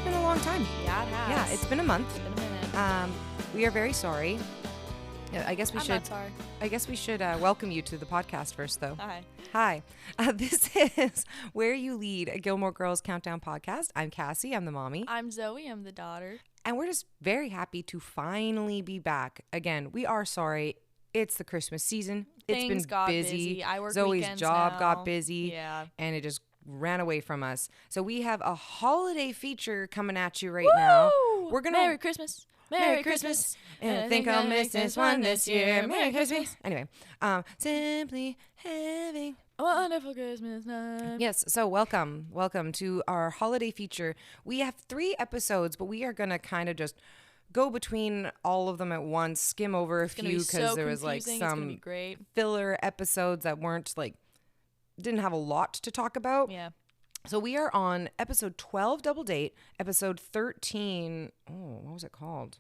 been a long time. Yeah, it has. Yeah, it's been a month. It's been a minute. We are very sorry. I guess we I'm should. not sorry. I guess we should welcome you to the podcast first, though. Hi. Hi. This is Where You Lead, a Gilmore Girls Countdown podcast. I'm Cassie. I'm the mommy. I'm Zoe. I'm the daughter. And we're just very happy to finally be back. Again, we are sorry. It's the Christmas season. Things It's been got busy. I work Zoe's weekends job now. got busy. Yeah. And it just ran away from us. So we have a holiday feature coming at you right now. We're gonna Merry Christmas. Merry Christmas. And I think I'll miss this one this year. Merry Christmas. Anyway, simply having A wonderful Christmas night. yes. So welcome to our holiday feature. We have 3 episodes, but we are gonna kind of just go between all of them at once, skim over a few because there was like It's gonna be some great. filler episodes that weren't like didn't have a lot to talk about. Yeah. So we are on episode 12, Double Date, episode 13. Oh, what was it called?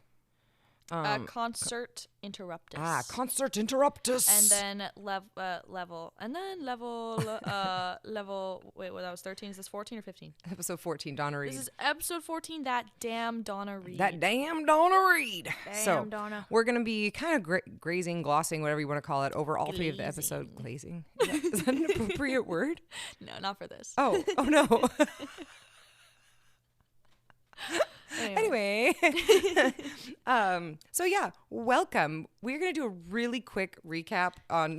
Concert Interruptus. Concert Interruptus. And then level. And then level. Wait, what, that was 13? Is this 14 or 15? Episode 14, Donna Reed. This is episode 14. That damn Donna Reed. That damn Donna Reed. Damn Donna. We're going to be kind of grazing, glossing, whatever you want to call it, over all 3 of the episode. Glazing. Is that an appropriate word? No, not for this. Oh no. Anyway, so yeah, welcome. We're going to do a really quick recap on,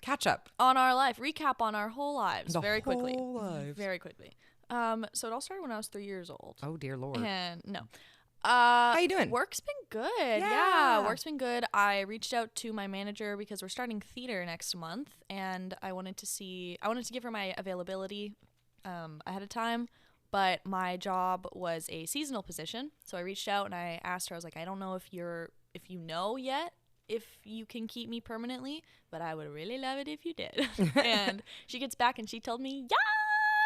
catch up. On our life. Recap on our whole lives. The very quickly. whole lives. Very quickly. So it all started when I was 3 years old. Oh, dear Lord. And no. How you doing? Work's been good. Yeah. Work's been good. I reached out to my manager because we're starting theater next month, and I wanted to give her my availability ahead of time, but my job was a seasonal position. So I reached out and I asked her, I was like, I don't know if you know yet if you can keep me permanently, but I would really love it if you did. And she gets back and she told me,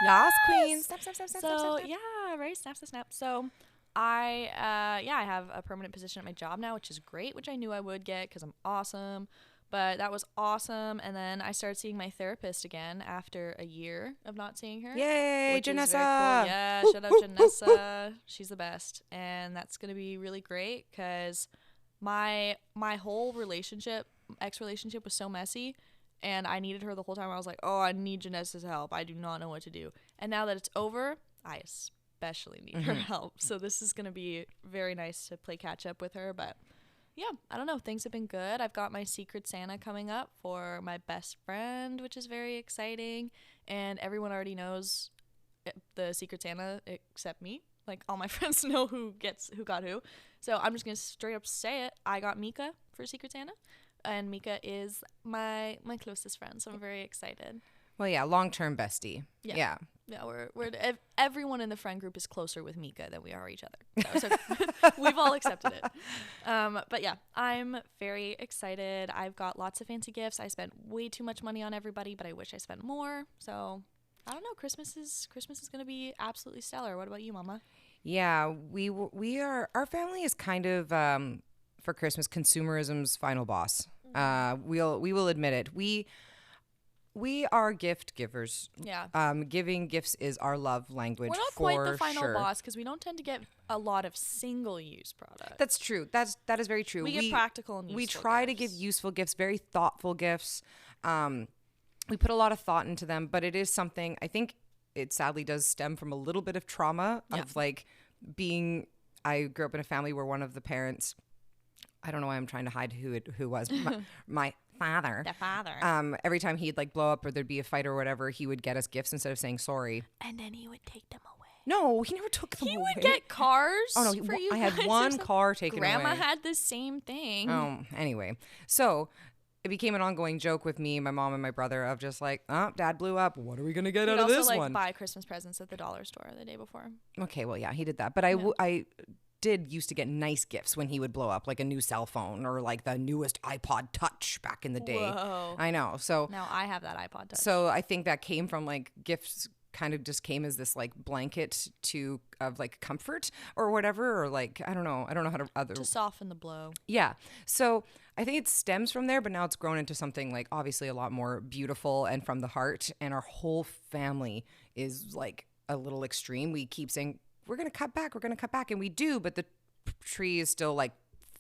Yas, queen. Snap, snap, snap, snap, so snap, snap. yeah, right, snap. So I have a permanent position at my job now, which is great, which I knew I would get because I'm awesome. But that was awesome. And then I started seeing my therapist again after a year of not seeing her. Yay, which is Janessa. very cool. Yeah, shout out Janessa. She's the best. And that's going to be really great because my whole ex-relationship was so messy. And I needed her the whole time. I was like, oh, I need Janessa's help. I do not know what to do. And now that it's over, I especially need her help. So this is going to be very nice to play catch up with her. But yeah, I don't know. Things have been good. I've got my Secret Santa coming up for my best friend, which is very exciting. And everyone already knows the Secret Santa except me. Like, all my friends know who got who. So I'm just going to straight up say it. I got Mika for Secret Santa. And Mika is my closest friend. So I'm very excited. Well, yeah, long-term bestie. Yeah. Yeah, everyone in the friend group is closer with Mika than we are each other. So we've all accepted it. But yeah, I'm very excited. I've got lots of fancy gifts. I spent way too much money on everybody, but I wish I spent more. So I don't know. Christmas is going to be absolutely stellar. What about you, Mama? Yeah, our family is kind of for Christmas consumerism's final boss. We will admit it. We are gift givers. Yeah. Giving gifts is our love language. We're not quite the final boss because we don't tend to get a lot of single-use products. That's true. That is very true. We get practical and useful We try to give useful gifts, very thoughtful gifts. We put a lot of thought into them, but it is something, I think it sadly does stem from a little bit of trauma of like I grew up in a family where one of the parents, I don't know why I'm trying to hide who was, my father. The father. Every time he'd like blow up or there'd be a fight or whatever, he would get us gifts instead of saying sorry. And then he would take them away. No, he never took them away. He would get cars. Oh no, for you I had guys one car taken away. Grandma had the same thing. Oh, anyway. So it became an ongoing joke with me, my mom, and my brother of just like, oh, Dad blew up. What are we going to get out of this also, one? buy Christmas presents at the dollar store the day before. Okay, well, yeah, he did that. But I did used to get nice gifts when he would blow up, like a new cell phone or like the newest iPod Touch back in the day. Whoa. I know. So now I have that iPod Touch. So I think that came from like gifts kind of just came as this like blanket of like comfort or whatever, or like I don't know how to soften the blow. Yeah. So I think it stems from there, but now it's grown into something like obviously a lot more beautiful and from the heart. And our whole family is like a little extreme. We keep saying we're going to cut back. We're going to cut back. And we do, but the tree is still like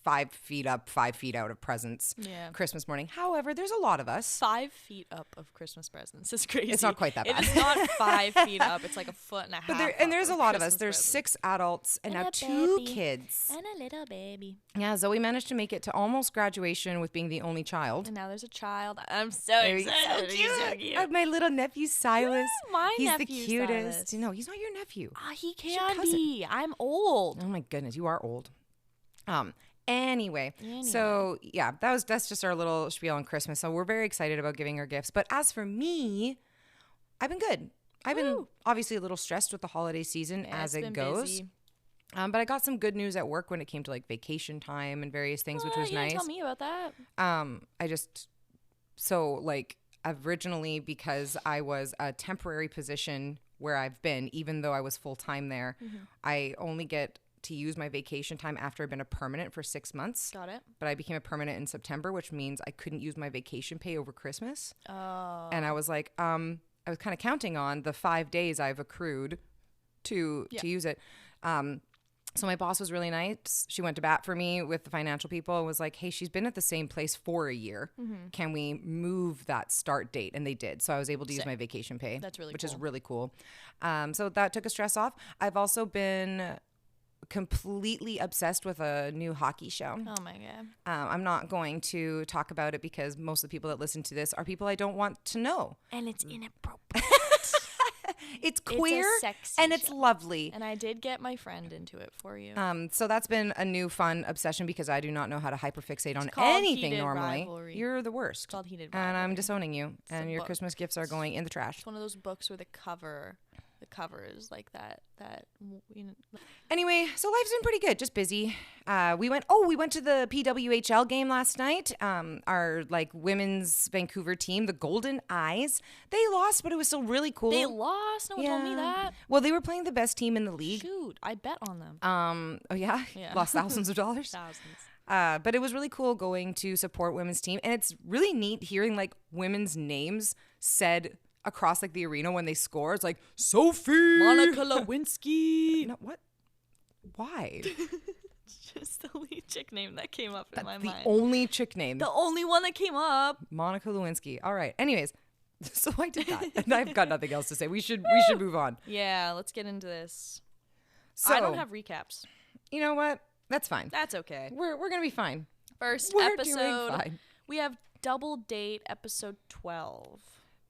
5 feet up, 5 feet out of presents Christmas morning. However, there's a lot of us. 5 feet up of Christmas presents. It's crazy. It's not quite that bad. It's not 5 feet up. It's like a foot and a half. And there's a lot of us. There's 6 adults and now 2 kids. And a little baby. Yeah, Zoe managed to make it to almost graduation with being the only child. And now there's a child. I'm so excited. He's so cute. My little nephew Silas. He's the cutest. Silas. No, he's not your nephew. He can be. I'm old. Oh my goodness, you are old. Anyway, so yeah, that's just our little spiel on Christmas. So we're very excited about giving her gifts. But as for me, I've been good. I've been obviously a little stressed with the holiday season as it goes. Busy. But I got some good news at work when it came to like vacation time and various things, which was nice. Tell me about that. Originally, because I was a temporary position where I've been, even though I was full time there, I only get to use my vacation time after I've been a permanent for 6 months. Got it. But I became a permanent in September, which means I couldn't use my vacation pay over Christmas. Oh. And I was like, I was kind of counting on the 5 days I've accrued to use it. So my boss was really nice. She went to bat for me with the financial people and was like, hey, she's been at the same place for a year. Can we move that start date? And they did. So I was able to use my vacation pay. That's really which cool. is really cool. So that took a stress off. I've also been completely obsessed with a new hockey show. Oh my God. I'm not going to talk about it because most of the people that listen to this are people I don't want to know. And it's inappropriate. It's queer it's and it's lovely. And I did get my friend into it for you. So that's been a new fun obsession because I do not know how to hyperfixate on anything normally. Rivalry. You're the worst. It's called Heated Rivalry. And I'm disowning you. And your Christmas gifts are going in the trash. It's one of those books where the cover is like that Anyway, so life's been pretty good, just busy. We went to the PWHL game last night. Our women's Vancouver team, the Golden Eyes, they lost, but it was still really cool. They lost? No one told me that. Well, they were playing the best team in the league. Shoot, I bet on them. Oh yeah? Lost thousands of dollars. Thousands. But it was really cool going to support women's team, and it's really neat hearing women's names said across the arena when they score. It's like Sophie, Monica Lewinsky. No, what? Why? Just the lead chick name that came up in my mind. The only chick name. The only one that came up. Monica Lewinsky. All right. Anyways, so I did that, and I've got nothing else to say. We should move on. Yeah, let's get into this. So, I don't have recaps. You know what? That's fine. That's okay. We're gonna be fine. First We're episode. doing fine. We have Double Date episode 12.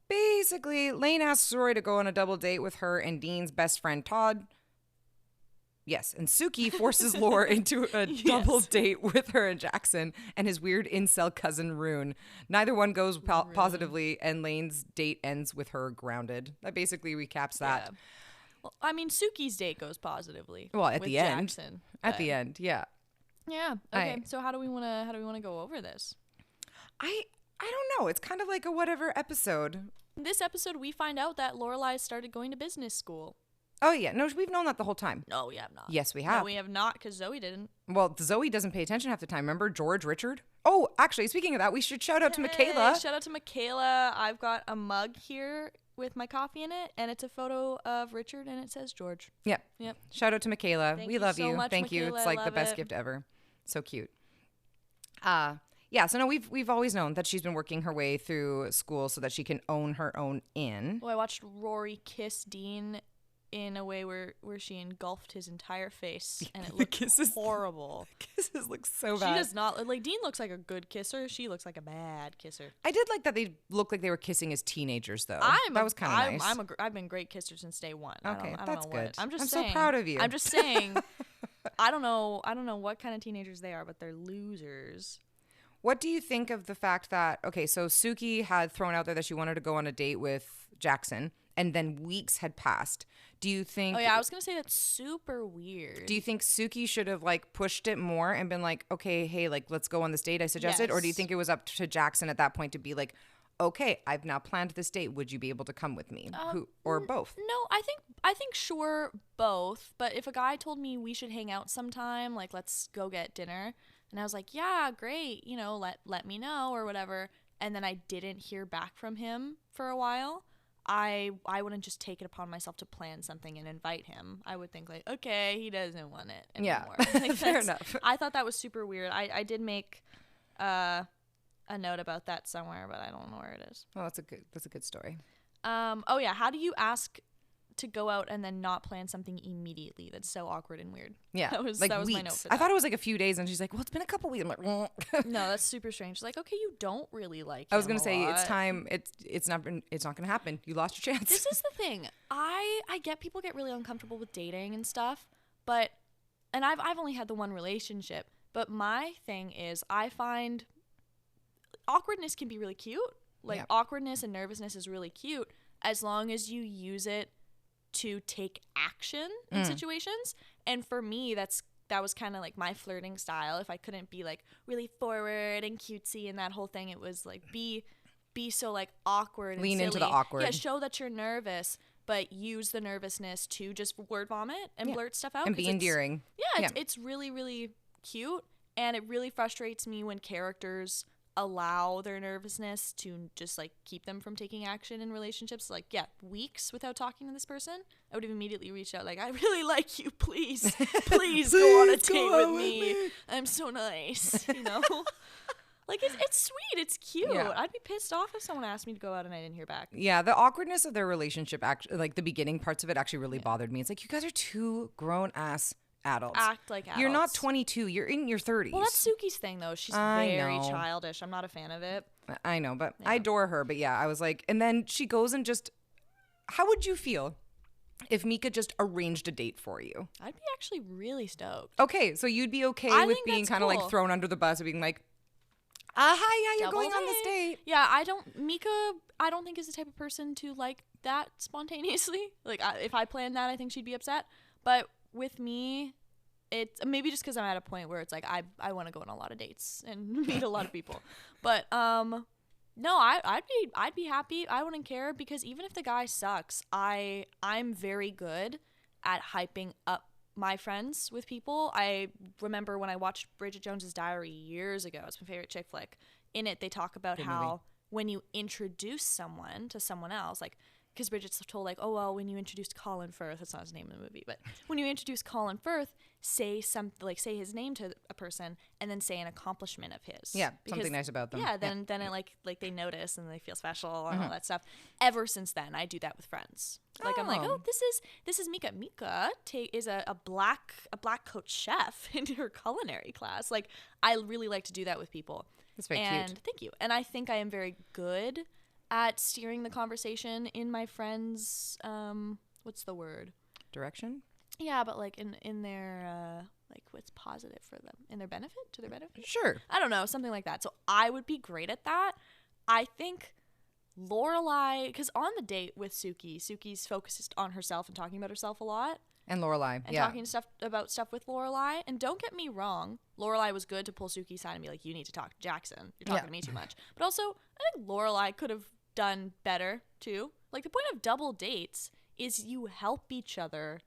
Basically, Lane asks Rory to go on a double date with her and Dean's best friend Todd. Yes, and Suki forces Laura into a double date with her and Jackson and his weird incel cousin Rune. Neither one goes positively, and Lane's date ends with her grounded. That basically recaps that. Yeah. Well, I mean, Suki's date goes positively. Well, at with the end. Jackson, At the end, yeah. Yeah. Okay. So how do we want to go over this? I don't know. It's kind of like a whatever episode. In this episode, we find out that Lorelai started going to business school. Oh, yeah. No, we've known that the whole time. No, we have not. Yes, we have. No, we have not, because Zoe didn't. Well, Zoe doesn't pay attention half the time. Remember George Richard? Oh, actually, speaking of that, we should shout out to Michaela. Shout out to Michaela. I've got a mug here with my coffee in it, and it's a photo of Richard, and it says George. Yep. Shout out to Michaela. Thank we you love so you. much, Thank you. Michaela. It's like I the love best it. gift ever. So cute. Yeah, so no, we've always known that she's been working her way through school so that she can own her own inn. Well, I watched Rory kiss Dean in a way where she engulfed his entire face, and it looked horrible. Kisses look so bad. She does not Dean looks like a good kisser. She looks like a bad kisser. I did like that they looked like they were kissing as teenagers, though. That was kind of nice. I've been great kisser since day one. Okay, I don't that's know good. I'm so proud of you. I'm just saying. I don't know what kind of teenagers they are, but they're losers. What do you think of the fact that, okay, so Suki had thrown out there that she wanted to go on a date with Jackson, and then weeks had passed. Do you think... Oh, yeah, I was going to say that's super weird. Do you think Suki should have, pushed it more and been like, okay, hey, let's go on this date I suggested? Yes. Or do you think it was up to Jackson at that point to be like, okay, I've now planned this date. Would you be able to come with me? Or both? No, I think sure, both. But if a guy told me we should hang out sometime, let's go get dinner... And I was like, yeah, great, let me know or whatever. And then I didn't hear back from him for a while. I wouldn't just take it upon myself to plan something and invite him. I would think like, okay, he doesn't want it anymore. Like, fair enough. I thought that was super weird. I did make a note about that somewhere, but I don't know where it is. Oh, that's a good story. Oh yeah, how do you ask to go out and then not plan something immediately? That's so awkward and weird. Yeah, that was like my weeks. note for that. I thought it was like a few days, and she's like, "Well, it's been a couple weeks." I'm like, No, that's super strange. She's like, okay, you don't really like. I was gonna him a say lot. it's time. It's not gonna happen. You lost your chance. This is the thing. I get people get really uncomfortable with dating and stuff, but and I've only had the one relationship, but my thing is I find awkwardness can be really cute. Like awkwardness and nervousness is really cute as long as you use it to take action in situations. And for me, that was kind of like my flirting style. If I couldn't be like really forward and cutesy and that whole thing, it was like be so like awkward and lean silly. into the awkward. Yeah, show that you're nervous, but use the nervousness to just word vomit and blurt stuff out and be endearing. It's really, really cute, and it really frustrates me when characters allow their nervousness to just like keep them from taking action in relationships. Like, weeks without talking to this person, I would have immediately reached out like, I really like you, please go on a date with me. I'm so nice, you know. Like, it's sweet, it's cute. I'd be pissed off if someone asked me to go out and I didn't hear back. Yeah, the awkwardness of their relationship, actually, like the beginning parts of it, actually really bothered me. It's like, you guys are two grown ass adults. Act like adults. You're not 22. You're in your 30s. Well, that's Suki's thing, though. She's very childish. I'm not a fan of it. I know, but I adore her. But yeah, I was like, and then she goes and just, how would you feel if Mika just arranged a date for you? I'd be actually really stoked. Okay, so you'd be okay with being kind of like thrown under the bus and being like, hi, yeah, you're going on this date. Yeah, Mika, I don't think is the type of person to like that spontaneously. Like, if I planned that, I think she'd be upset. But with me, it's maybe just because I'm at a point where it's like I want to go on a lot of dates and meet a lot of people. But no, I'd be happy. I wouldn't care, because even if the guy sucks, I'm very good at hyping up my friends with people. I remember when I watched Bridget Jones's Diary years ago. It's my favorite chick flick. In it, they talk about how when you introduce someone to someone else, like, because Bridget's told like, oh, well, when you introduced Colin Firth, that's not his name in the movie, but when you introduce Colin Firth, say his name to a person and then say an accomplishment of his. Yeah, something nice about them. Yeah, then it like they notice and they feel special and all that stuff. Ever since then, I do that with friends. Like, I'm like, oh, this is Mika. Mika is a black coat chef in her culinary class. Like, I really like to do that with people. That's very cute. Thank you. And I think I am very good at steering the conversation in my friends' what's the word? Direction? Yeah, but like in their like what's positive for them, in their benefit, to their benefit. Sure. I don't know, something like that. So I would be great at that. I think Lorelai, because on the date with Suki's focused on herself and talking about herself a lot. And Lorelai, and talking about stuff with Lorelai. And don't get me wrong, Lorelai was good to pull Suki's side and be like, you need to talk to Jackson. You're talking to me too much. But also, I think Lorelai could have done better too. Like, the point of double dates is you help each other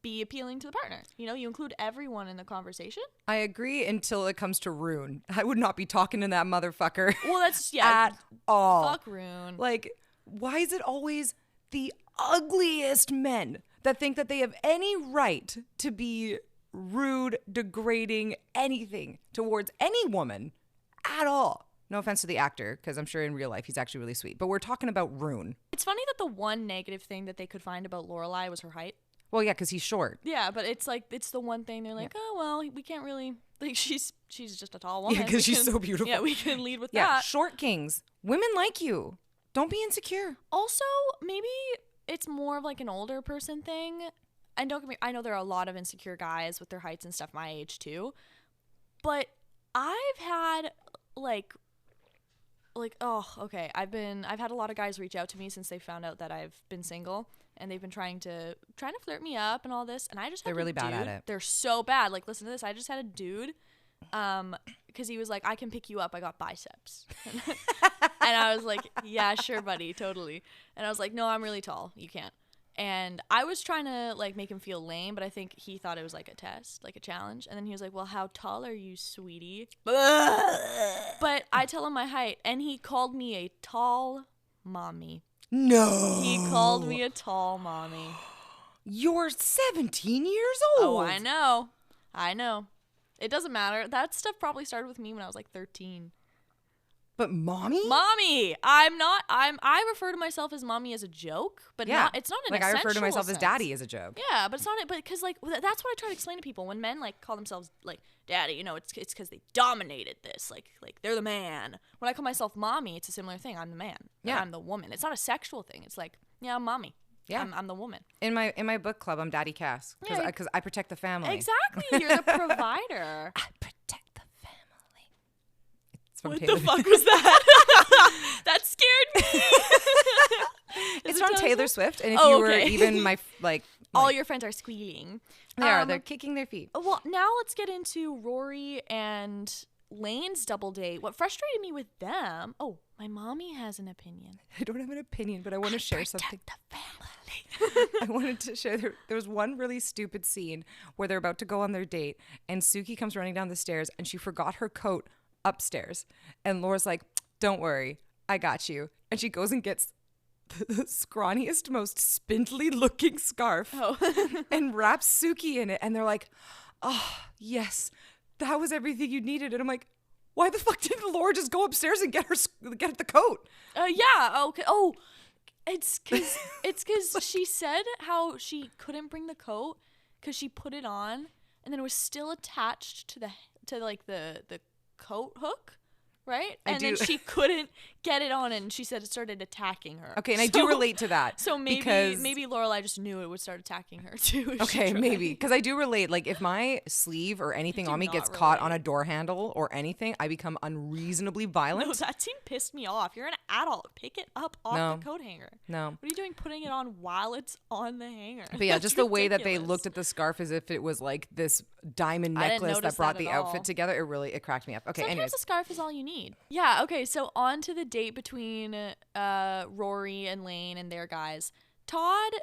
be appealing to the partner. You know, you include everyone in the conversation. I agree until it comes to Rune. I would not be talking to that motherfucker. Well, that's at all. Fuck Rune. Like, why is it always the ugliest men that think that they have any right to be rude, degrading, anything towards any woman at all? No offense to the actor, because I'm sure in real life he's actually really sweet. But we're talking about Rune. It's funny that the one negative thing that they could find about Lorelai was her height. Well, yeah, because he's short. Yeah, but it's like, it's the one thing they're like, oh, well, we can't really, like, she's just a tall woman. Yeah, because she's so beautiful. Yeah, we can lead with that. Yeah, short kings. Women like you. Don't be insecure. Also, maybe it's more of like an older person thing. And don't get me, I know there are a lot of insecure guys with their heights and stuff my age too. But I've had like oh, okay, I've had a lot of guys reach out to me since they found out that I've been single, and they've been trying to flirt me up and all this, and I just they're really bad at it. They're so bad. Like, listen to this. I just had a dude because he was like, I can pick you up, I got biceps. And I was like, yeah, sure, buddy, totally. And I was like, no, I'm really tall, you can't. And I was trying to like make him feel lame, but I think he thought it was like a test, like a challenge. And then he was like, well, how tall are you, sweetie? But I tell him my height, and he called me a tall mommy. No. He called me a tall mommy. You're 17 years old. Oh, I know. It doesn't matter. That stuff probably started with me when I was like 13. But mommy? Mommy! I refer to myself as mommy as a joke, but it's not an like I refer to myself sense. as daddy as a joke. Yeah, but it's not, but because like, that's what I try to explain to people. When men like call themselves like daddy, you know, it's because they dominated this. Like they're the man. When I call myself mommy, it's a similar thing. I'm the man. Yeah. I'm the woman. It's not a sexual thing. It's like, yeah, I'm mommy. Yeah. I'm the woman. In my book club, I'm Daddy Cass because I protect the family. Exactly. You're the provider. I protect the family. It's from What Taylor. the fuck was that? That scared me. It's from Taylor Swift, and if you were even all your friends are squealing. They're kicking their feet. Well, now let's get into Rory and Lane's double date. What frustrated me with them? Oh, my mommy has an opinion. I don't have an opinion, but I want to share something. The family. I wanted to share. There was one really stupid scene where they're about to go on their date, and Suki comes running down the stairs, and she forgot her coat upstairs, and Laura's like, "Don't worry, I got you," and she goes and gets the scrawniest, most spindly-looking scarf and wraps Suki in it, and they're like, "Oh, yes, that was everything you needed," and I'm like, why the fuck didn't Laura just go upstairs and get the coat? Yeah. Okay. Oh, it's because she said how she couldn't bring the coat because she put it on and then it was still attached to the coat hook. Right? Then she couldn't get it on and she said it started attacking her. Okay, and I do relate to that. So maybe Lorelai just knew it would start attacking her too. Okay, maybe. Because I do relate. Like if my sleeve or anything on me gets caught on a door handle or anything, I become unreasonably violent. No, that scene pissed me off. You're an adult. Pick it up off the coat hanger. No. What are you doing putting it on while it's on the hanger? But yeah, just the way that they looked at the scarf as if it was like this diamond necklace that brought the outfit together, it cracked me up. Okay, sometimes anyways. a scarf is all you need. Yeah, okay, so on to the date between Rory and Lane and their guys. Todd,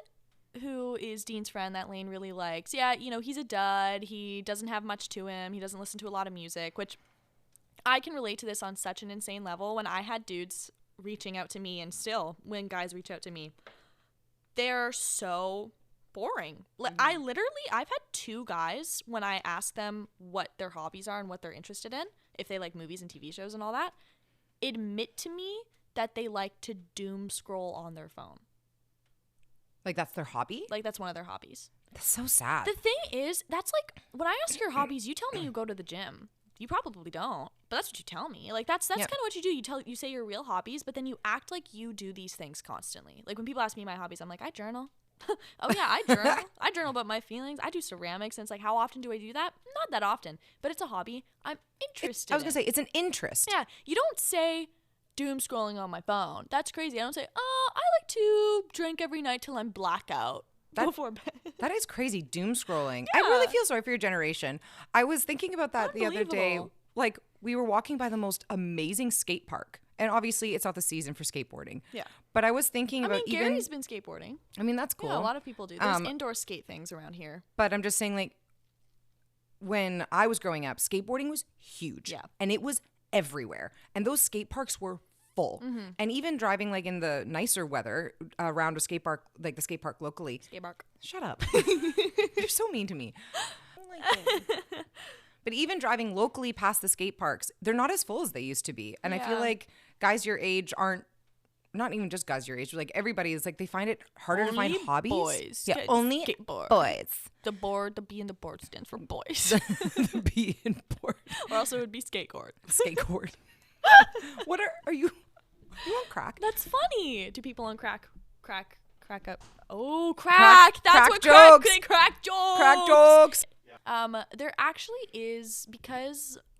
who is Dean's friend that Lane really likes, he's a dud. He doesn't have much to him. He doesn't listen to a lot of music, which I can relate to this on such an insane level. When I had dudes reaching out to me, and still when guys reach out to me, they're so boring. I've had 2 guys, when I ask them what their hobbies are and what they're interested in, if they like movies and TV shows and all that, admit to me that they like to doom scroll on their phone. Like that's their hobby? Like that's one of their hobbies. That's so sad. The thing is, that's like, when I ask your hobbies, you tell me you go to the gym. You probably don't, but that's what you tell me. Like that's kind of what you do. You say your real hobbies, but then you act like you do these things constantly. Like when people ask me my hobbies, I'm like, I journal. Oh yeah, I journal. I journal about my feelings. I do ceramics, and it's like, how often do I do that? Not that often, but it's a hobby I'm interested in. I was gonna say, it's an interest. Yeah, you don't say doom scrolling on my phone. That's crazy. I don't say, oh, I like to drink every night till I'm blackout before bed. That is crazy, doom scrolling. Yeah. I really feel sorry for your generation. I was thinking about that the other day. Like, we were walking by the most amazing skate park. And obviously, it's not the season for skateboarding. Yeah. But I was thinking about Gary's been skateboarding. I mean, that's cool. Yeah, a lot of people do. There's indoor skate things around here. But I'm just saying, like, when I was growing up, skateboarding was huge. Yeah. And it was everywhere. And those skate parks were full. Mm-hmm. And even driving, like, in the nicer weather around a skate park, like the skate park locally. Skate park. Shut up. You're so mean to me. I don't like it. But even driving locally past the skate parks, they're not as full as they used to be. And I feel like guys your age aren't, not even just guys your age, like everybody is like, they find it harder to find hobbies. Boys. Yeah, only boys. The B in the board stands for boys. The B in board. Or else it would be skateboard. Skateboard. What are you on crack? That's funny. Do people on crack up? Oh, crack. That's crack what jokes. Crack jokes. Crack jokes. There actually is,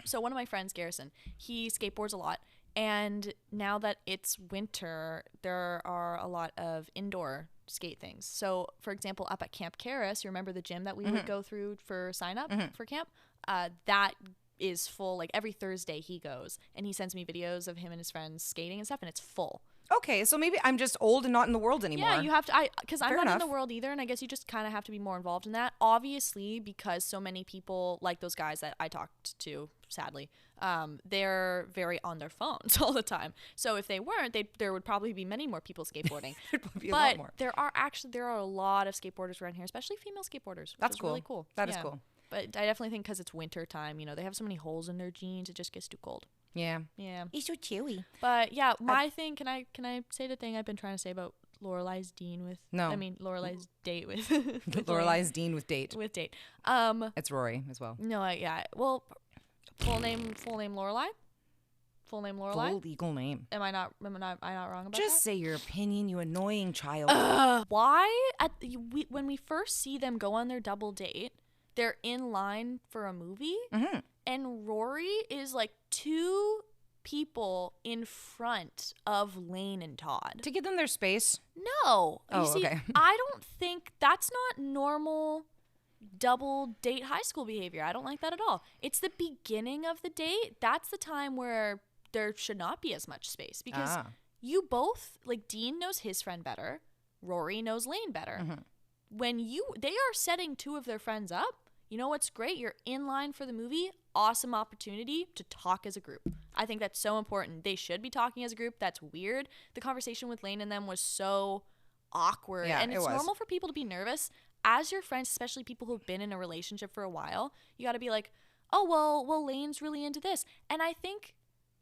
so one of my friends, Garrison, he skateboards a lot, and now that it's winter, there are a lot of indoor skate things. So, for example, up at Camp Karis, you remember the gym that we would go through for sign up for camp? That is full. Like every Thursday he goes, and he sends me videos of him and his friends skating and stuff, and it's full. Okay, so maybe I'm just old and not in the world anymore. Yeah, you have to. Because I'm Fair not enough. in the world either, and I guess you just kind of have to be more involved in that. Obviously, because so many people, like those guys that I talked to, sadly, they're very on their phones all the time. So if they weren't, there would probably be many more people skateboarding. There'd probably be a But lot more. there are a lot of skateboarders around here, especially female skateboarders. Which That's is cool. really cool. That is cool. But I definitely think because it's winter time, you know, they have so many holes in their jeans, it just gets too cold. Yeah. Yeah. It's so chilly. But yeah, my thing. Can I say the thing I've been trying to say about Lorelai's Lorelai's date with Lorelai's Dean with date. with date. It's Rory as well. No, yeah. Well, full name Lorelai. Full name Lorelai. Full legal name. Am I not wrong about Just that? say your opinion, you annoying child. Why when we first see them go on their double date, they're in line for a movie, and Rory is like 2 people in front of Lane and Todd. To give them their space. No. Oh, You see, okay. I don't think that's not normal double date high school behavior. I don't like that at all. It's the beginning of the date. That's the time where there should not be as much space because you both, like Dean knows his friend better. Rory knows Lane better. When they are setting 2 of their friends up, you know what's great? You're in line for the movie. Awesome opportunity to talk as a group. I think that's so important. They should be talking as a group. That's weird. The conversation with Lane and them was so awkward. Yeah, and it's it was. normal for people to be nervous. As your friends, especially people who've been in a relationship for a while, you got to be like, oh, well, Lane's really into this. And I think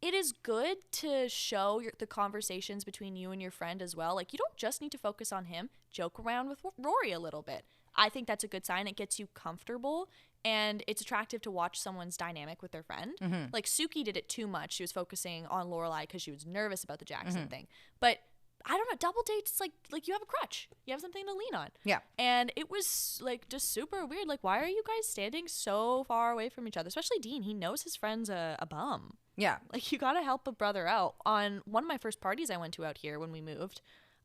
it is good to show the conversations between you and your friend as well. Like, you don't just need to focus on him. Joke around with Rory a little bit. I think that's a good sign. It gets you comfortable, and it's attractive to watch someone's dynamic with their friend. Like, Suki did it too much. She was focusing on Lorelai because she was nervous about the Jackson thing. But I don't know, double dates, it's like you have a crutch. You have something to lean on. Yeah. And it was, like, just super weird. Like, why are you guys standing so far away from each other? Especially Dean. He knows his friend's a bum. Yeah. Like, you got to help a brother out. On one of my first parties I went to out here when we moved,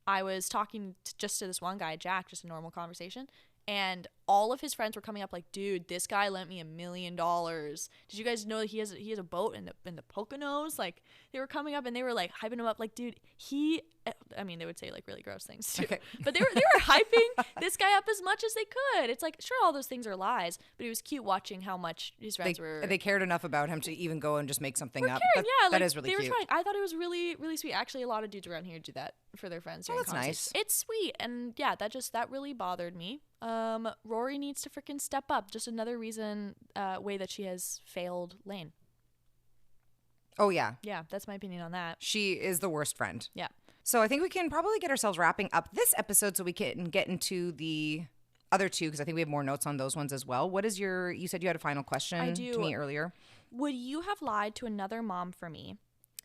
I was talking just to this one guy, Jack, just a normal conversation. And all of his friends were coming up like, dude, this guy lent me $1 million. Did you guys know that he has a boat in the Poconos? Like, they were coming up and they were like hyping him up. Like, dude, they would say like really gross things too. Okay. But they were hyping this guy up as much as they could. It's like, sure, all those things are lies, but it was cute watching how much his friends were. They cared enough about him to even go and just make something up. Caring, yeah, that like, is really they cute. were trying. I thought it was really, really sweet. Actually, a lot of dudes around here do that for their friends. Oh, that's nice. It's sweet, and yeah, that really bothered me. Rory needs to freaking step up. Just another way that she has failed Lane. Oh, yeah. Yeah, that's my opinion on that. She is the worst friend. Yeah. So I think we can probably get ourselves wrapping up this episode so we can get into the other 2 because I think we have more notes on those ones as well. What is you said you had a final question to me earlier. Would you have lied to another mom for me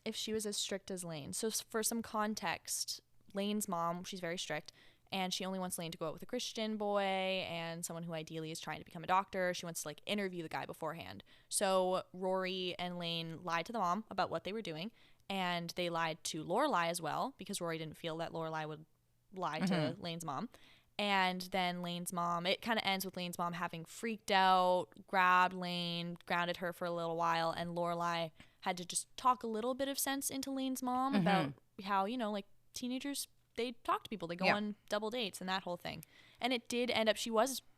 if she was as strict as Lane? So for some context, Lane's mom, she's very strict. And she only wants Lane to go out with a Christian boy and someone who ideally is trying to become a doctor. She wants to like interview the guy beforehand. So Rory and Lane lied to the mom about what they were doing. And they lied to Lorelai as well because Rory didn't feel that Lorelai would lie to Lane's mom. And then Lane's mom, it kind of ends with Lane's mom having freaked out, grabbed Lane, grounded her for a little while. And Lorelai had to just talk a little bit of sense into Lane's mom about how, like teenagers, they talk to people, they go on double dates and that whole thing. And it did end up,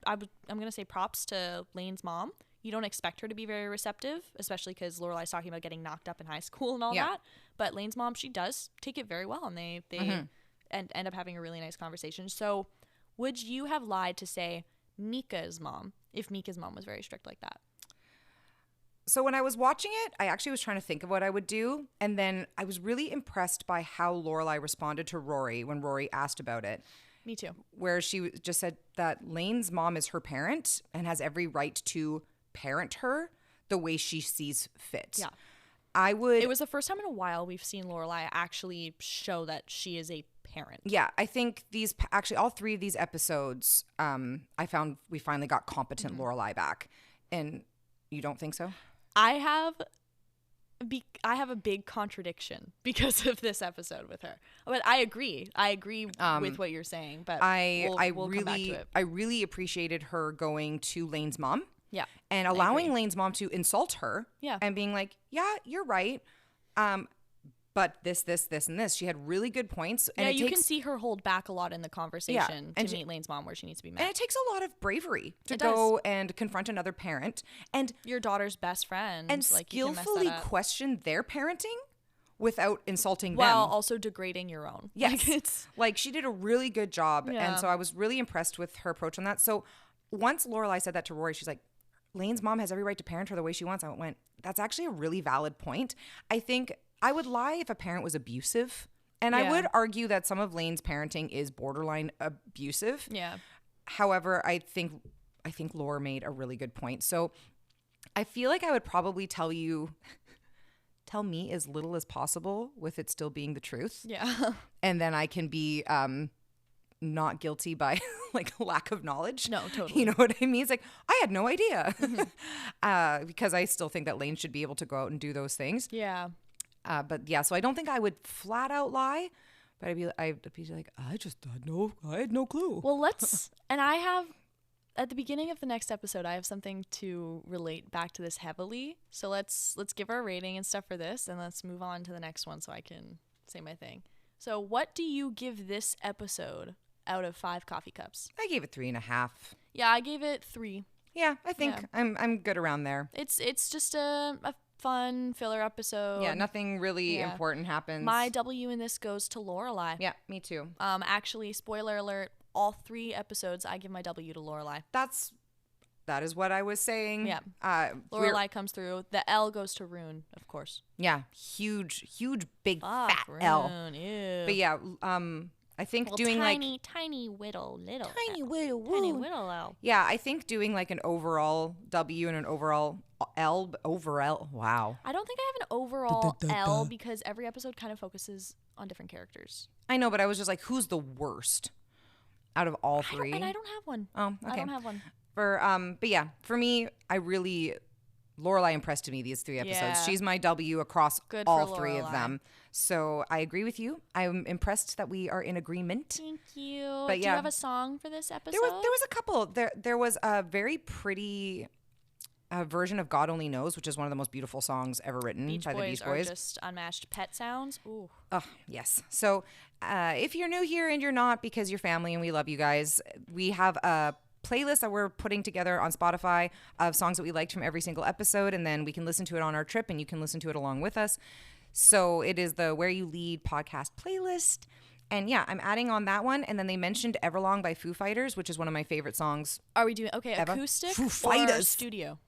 I'm going to say props to Lane's mom. You don't expect her to be very receptive, especially because Lorelai's talking about getting knocked up in high school and all that. But Lane's mom, she does take it very well, and they end up having a really nice conversation. So would you have lied to say Mika's mom if Mika's mom was very strict like that? So when I was watching it, I actually was trying to think of what I would do. And then I was really impressed by how Lorelai responded to Rory when Rory asked about it. Me too. Where she just said that Lane's mom is her parent and has every right to parent her the way she sees fit. Yeah. It was the first time in a while we've seen Lorelai actually show that she is a parent. Yeah, I think all 3 of these episodes, I found we finally got competent Lorelai back. And you don't think so? I have a big contradiction because of this episode with her. But I agree. With what you're saying. But we'll come back to it. I really appreciated her going to Lane's mom. Yeah. And allowing Lane's mom to insult her. Yeah. And being like, yeah, you're right. but this, and this. She had really good points. And you can see her hold back a lot in the conversation to meet Lane's mom where she needs to be met. And it takes a lot of bravery to go and confront another parent and your daughter's best friend. And like, skillfully question their parenting without insulting them. While also degrading your own. Yes. Like she did a really good job. Yeah. And so I was really impressed with her approach on that. So once Lorelai said that to Rory, she's like, Lane's mom has every right to parent her the way she wants. I went, that's actually a really valid point. I think I would lie if a parent was abusive. And I would argue that some of Lane's parenting is borderline abusive. Yeah. However, I think Laura made a really good point. So I feel like I would probably tell me as little as possible with it still being the truth. Yeah. And then I can be not guilty by like lack of knowledge. No, totally. You know what I mean? It's like, I had no idea. Because I still think that Lane should be able to go out and do those things. Yeah. But yeah, so I don't think I would flat out lie, but I'd be like, I had no clue. Well, at the beginning of the next episode, I have something to relate back to this heavily. So let's give our rating and stuff for this, and let's move on to the next one so I can say my thing. So what do you give this episode out of 5 coffee cups? I gave it 3.5. Yeah, I gave it 3. Yeah, I think I'm good around there. It's just a fun filler episode. Yeah, nothing really important happens. My W in this goes to Lorelai. Yeah, me too. Actually, spoiler alert, all 3 episodes I give my W to Lorelai. That is what I was saying. Yeah. Lorelai comes through. The L goes to Rune, of course. Yeah, huge big fat Rune, L. Ew. But yeah, I think doing tiny whittle L. Yeah, I think doing like an overall W and an overall L. Wow. I don't think I have an overall L because every episode kind of focuses on different characters. I know, but I was just like, who's the worst out of all 3? I don't have one. Oh, okay. I don't have one. But yeah, for me, Lorelai impressed me these 3 episodes. Yeah. She's my W across all 3 of them. So I agree with you. I'm impressed that we are in agreement. Thank you. But do you have a song for this episode? There was a couple. There was a very pretty version of God Only Knows, which is one of the most beautiful songs ever written by the Beach Boys. Are just unmatched pet sounds. Ooh. Oh, yes. So if you're new here and you're not because you're family and we love you guys, we have a playlist that we're putting together on Spotify of songs that we liked from every single episode, and then we can listen to it on our trip and you can listen to it along with us. So it is the Where You Lead podcast playlist. And yeah, I'm adding on that one. And then they mentioned Everlong by Foo Fighters, which is one of my favorite songs. Are we doing acoustic or studio?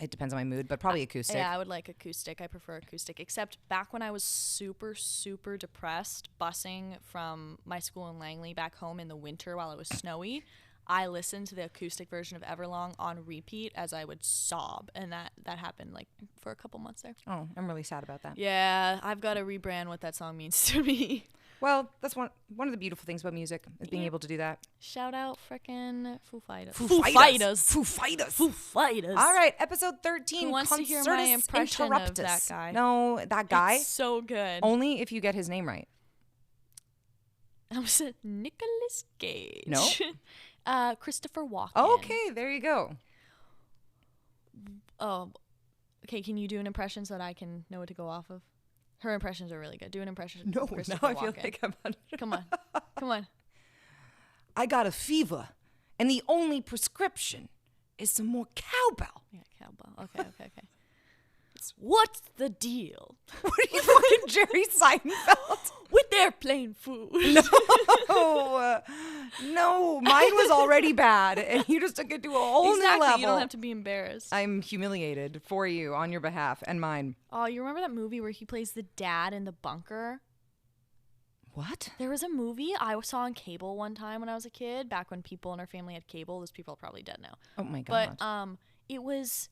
It depends on my mood, but probably acoustic. Yeah, I would like acoustic. I prefer acoustic. Except back when I was super, super depressed, busing from my school in Langley back home in the winter while it was snowy, I listened to the acoustic version of Everlong on repeat as I would sob. And that happened like for a couple months there. Oh, I'm really sad about that. Yeah, I've got to rebrand what that song means to me. Well, that's one of the beautiful things about music is being able to do that. Shout out frickin' Foo Fighters. Foo Fighters. Foo Fighters. All right, episode 13. Who wants to hear my impression of that guy? No, that guy. It's so good. Only if you get his name right. I was Nicolas Cage. No. Christopher Walken. Okay, there you go. Oh, okay. Can you do an impression so that I can know what to go off of? Her impressions are really good. Do an impression. No, of Christopher now I Walken. feel like I'm under. Come on. I got a fever, and the only prescription is some more cowbell. Yeah, cowbell. Okay. What's the deal? What are you fucking Jerry Seinfeld? With their plain food. No, mine was already bad, and you just took it to a whole new level. You don't have to be embarrassed. I'm humiliated for you on your behalf and mine. Oh, you remember that movie where he plays the dad in the bunker? What? There was a movie I saw on cable one time when I was a kid, back when people in our family had cable. Those people are probably dead now. Oh my God. But it was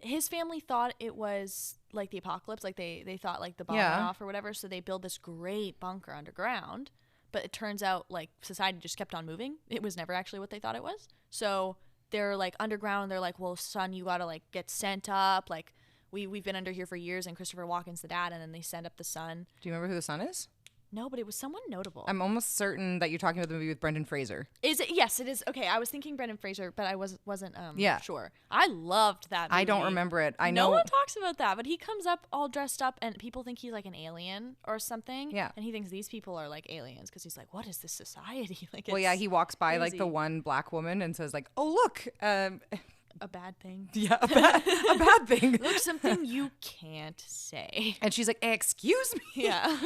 his family thought it was like the apocalypse, like they thought like the bomb went off or whatever, so they build this great bunker underground, but it turns out like society just kept on moving. It was never actually what they thought it was. So they're like underground and they're like, well, son, you gotta like get sent up, like we've been under here for years and Christopher Walken's the dad, and then they send up the son. Do you remember who the son is? No, but it was someone notable. I'm almost certain that you're talking about the movie with Brendan Fraser. Is it? Yes, it is. Okay, I was thinking Brendan Fraser, but I wasn't sure. I loved that movie. I don't remember it. I know no one talks about that, but he comes up all dressed up, and people think he's like an alien or something. Yeah, and he thinks these people are like aliens because he's like, "What is this society?" Like, well, yeah, he walks by crazy. like the one black woman and says like, "Oh look, a bad thing." Yeah, a bad thing. Look, something you can't say. And she's like, "Excuse me." Yeah.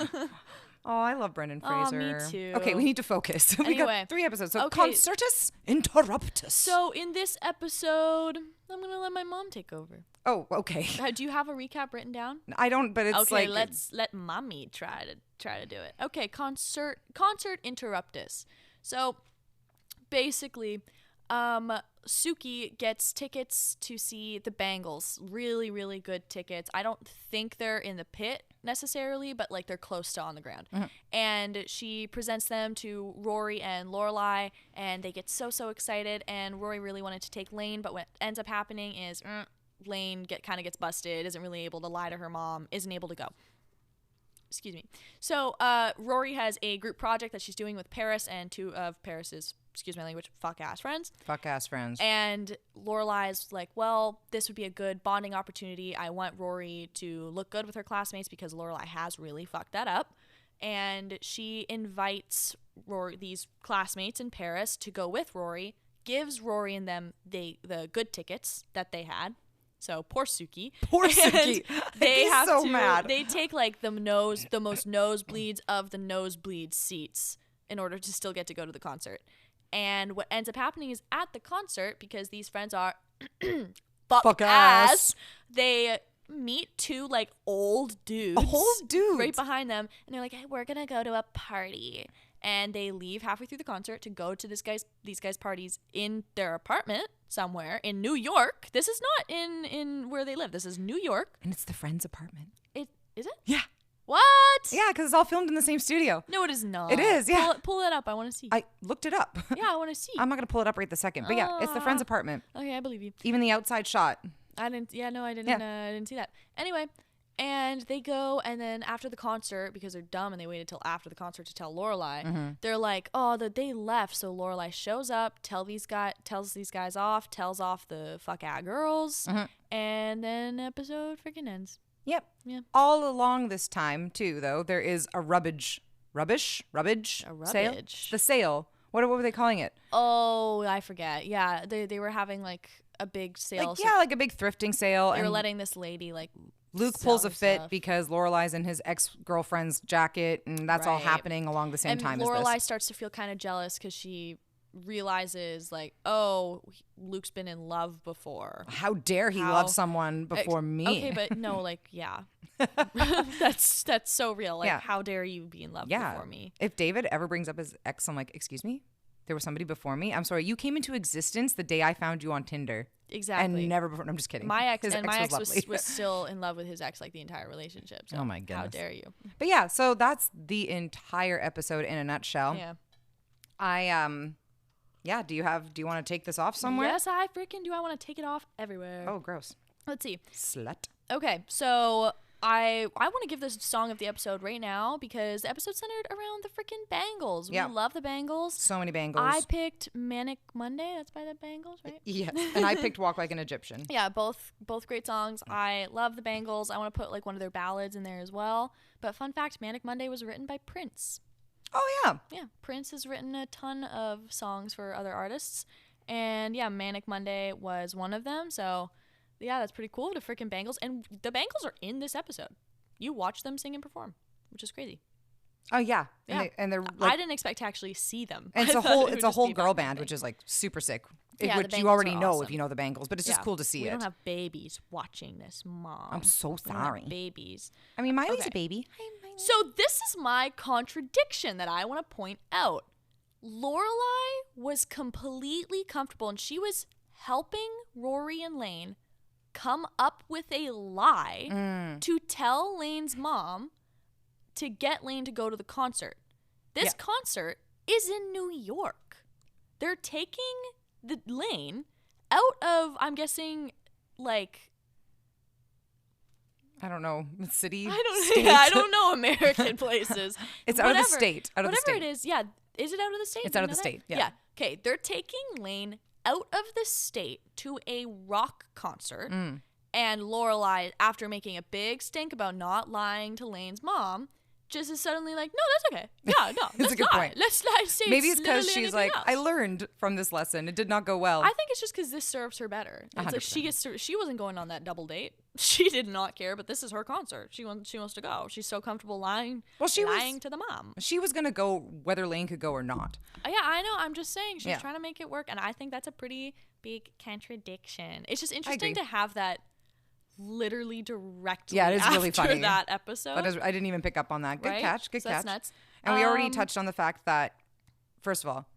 Oh, I love Brendan Fraser. Oh, me too. Okay, we need to focus. We Anyway, got 3 episodes. So okay. Concertus Interruptus. So in this episode, I'm gonna let my mom take over. Oh, okay. Do you have a recap written down? I don't, but it's okay. like Let mommy try to do it. Okay, concert interruptus. So basically, Suki gets tickets to see the Bangles. Really, really good tickets. I don't think they're in the pit necessarily, but like they're close to on the ground. Mm-hmm. And she presents them to Rory and Lorelai, and they get so excited. And Rory really wanted to take Lane, but what ends up happening is Lane kind of gets busted, isn't really able to lie to her mom, isn't able to go. Excuse me. So Rory has a group project that she's doing with Paris and 2 of Paris's, excuse my language, fuck-ass friends. Fuck-ass friends. And Lorelai's like, well, this would be a good bonding opportunity. I want Rory to look good with her classmates because Lorelai has really fucked that up. And she invites these classmates in Paris to go with Rory, gives Rory and them the good tickets that they had. So poor Suki. Poor Suki. They have so to. mad. They take like the most nosebleeds of the nosebleed seats in order to still get to go to the concert. And what ends up happening is at the concert, because these friends are fuck ass, they meet 2 like old dudes right behind them, and they're like, hey, we're gonna go to a party. And they leave halfway through the concert to go to these guys' parties in their apartment somewhere in New York. This is not in where they live. This is New York. And it's the friend's apartment. Is it? Yeah. What? Yeah, because it's all filmed in the same studio. No, it is not. It is, yeah. Pull it up. I want to see. I looked it up. Yeah, I want to see. I'm not going to pull it up right this second. But yeah, it's the friend's apartment. Okay, I believe you. Even the outside shot. I didn't see that. Anyway, and they go, and then after the concert, because they're dumb and they waited till after the concert to tell Lorelai, they're like, oh, they left. So Lorelai shows up, tells these guys off, tells off the fuck-out girls, and then episode freaking ends. Yep. Yeah. All along this time, too, though, there is a rubbish sale? The sale. What were they calling it? Oh, I forget. Yeah, they were having like a big sale. Like a big thrifting sale. They were letting this lady like Luke pulls a fit because Lorelai's in his ex-girlfriend's jacket, and that's all happening along the same time as this. Lorelai starts to feel kind of jealous because she realizes like, oh, Luke's been in love before. How dare he love someone before me? Okay, but no, like, yeah. that's so real. Like, how dare you be in love before me? If David ever brings up his ex, I'm like, excuse me? There was somebody before me? I'm sorry, you came into existence the day I found you on Tinder. Exactly. And never before. No, I'm just kidding. My ex was still in love with his ex like the entire relationship. So oh my goodness. How dare you? But yeah, so that's the entire episode in a nutshell. Yeah. Yeah, do you want to take this off somewhere? Yes, I freaking do. I want to take it off everywhere. Oh, gross. Let's see. Slut. Okay, so I want to give this song of the episode right now because the episode's centered around the freaking Bangles. We love the Bangles. So many Bangles. I picked Manic Monday. That's by the Bangles, right? Yes. And I picked Walk Like an Egyptian. Yeah, both great songs. I love the Bangles. I want to put like one of their ballads in there as well. But fun fact, Manic Monday was written by Prince. Oh, yeah. Yeah, Prince has written a ton of songs for other artists. And yeah, Manic Monday was one of them. So yeah, that's pretty cool. The freaking Bangles. And the Bangles are in this episode. You watch them sing and perform, which is crazy. Oh, yeah. Yeah. And they're like, I didn't expect to actually see them. And it's a whole girl band, which is like super sick. Yeah, which you already know if you know the Bangles, but it's just cool to see we it. We don't have babies watching this, Mom. I'm so sorry. Babies. I mean, Miley's a baby. Hi, Miley. So this is my contradiction that I want to point out. Lorelai was completely comfortable, and she was helping Rory and Lane come up with a lie to tell Lane's mom to get Lane to go to the concert. This concert is in New York. They're taking the Lane out of, I'm guessing, like I don't know, city. I don't know American places. It's out of the state. Whatever it is, yeah. Is it out of the state? It's out of the state. Yeah. Okay, they're taking Lane out of the state to a rock concert, and Lorelai, after making a big stink about not lying to Lane's mom, just is suddenly like, no, that's okay. Yeah, no, that's a good point. Let's not say maybe it's because she's like, else. I learned from this lesson. It did not go well. I think it's just because this serves her better. It's 100%. like she wasn't going on that double date. She did not care, but this is her concert. She wants to go. She's so comfortable lying to the mom. She was gonna go whether Lane could go or not. Yeah, I know. I'm just saying she's trying to make it work, and I think that's a pretty big contradiction. It's just interesting to have that literally directly it is after really funny. that episode. I didn't even pick up on that. Good catch. Good catch. That's nuts. And we already touched on the fact that, first of all,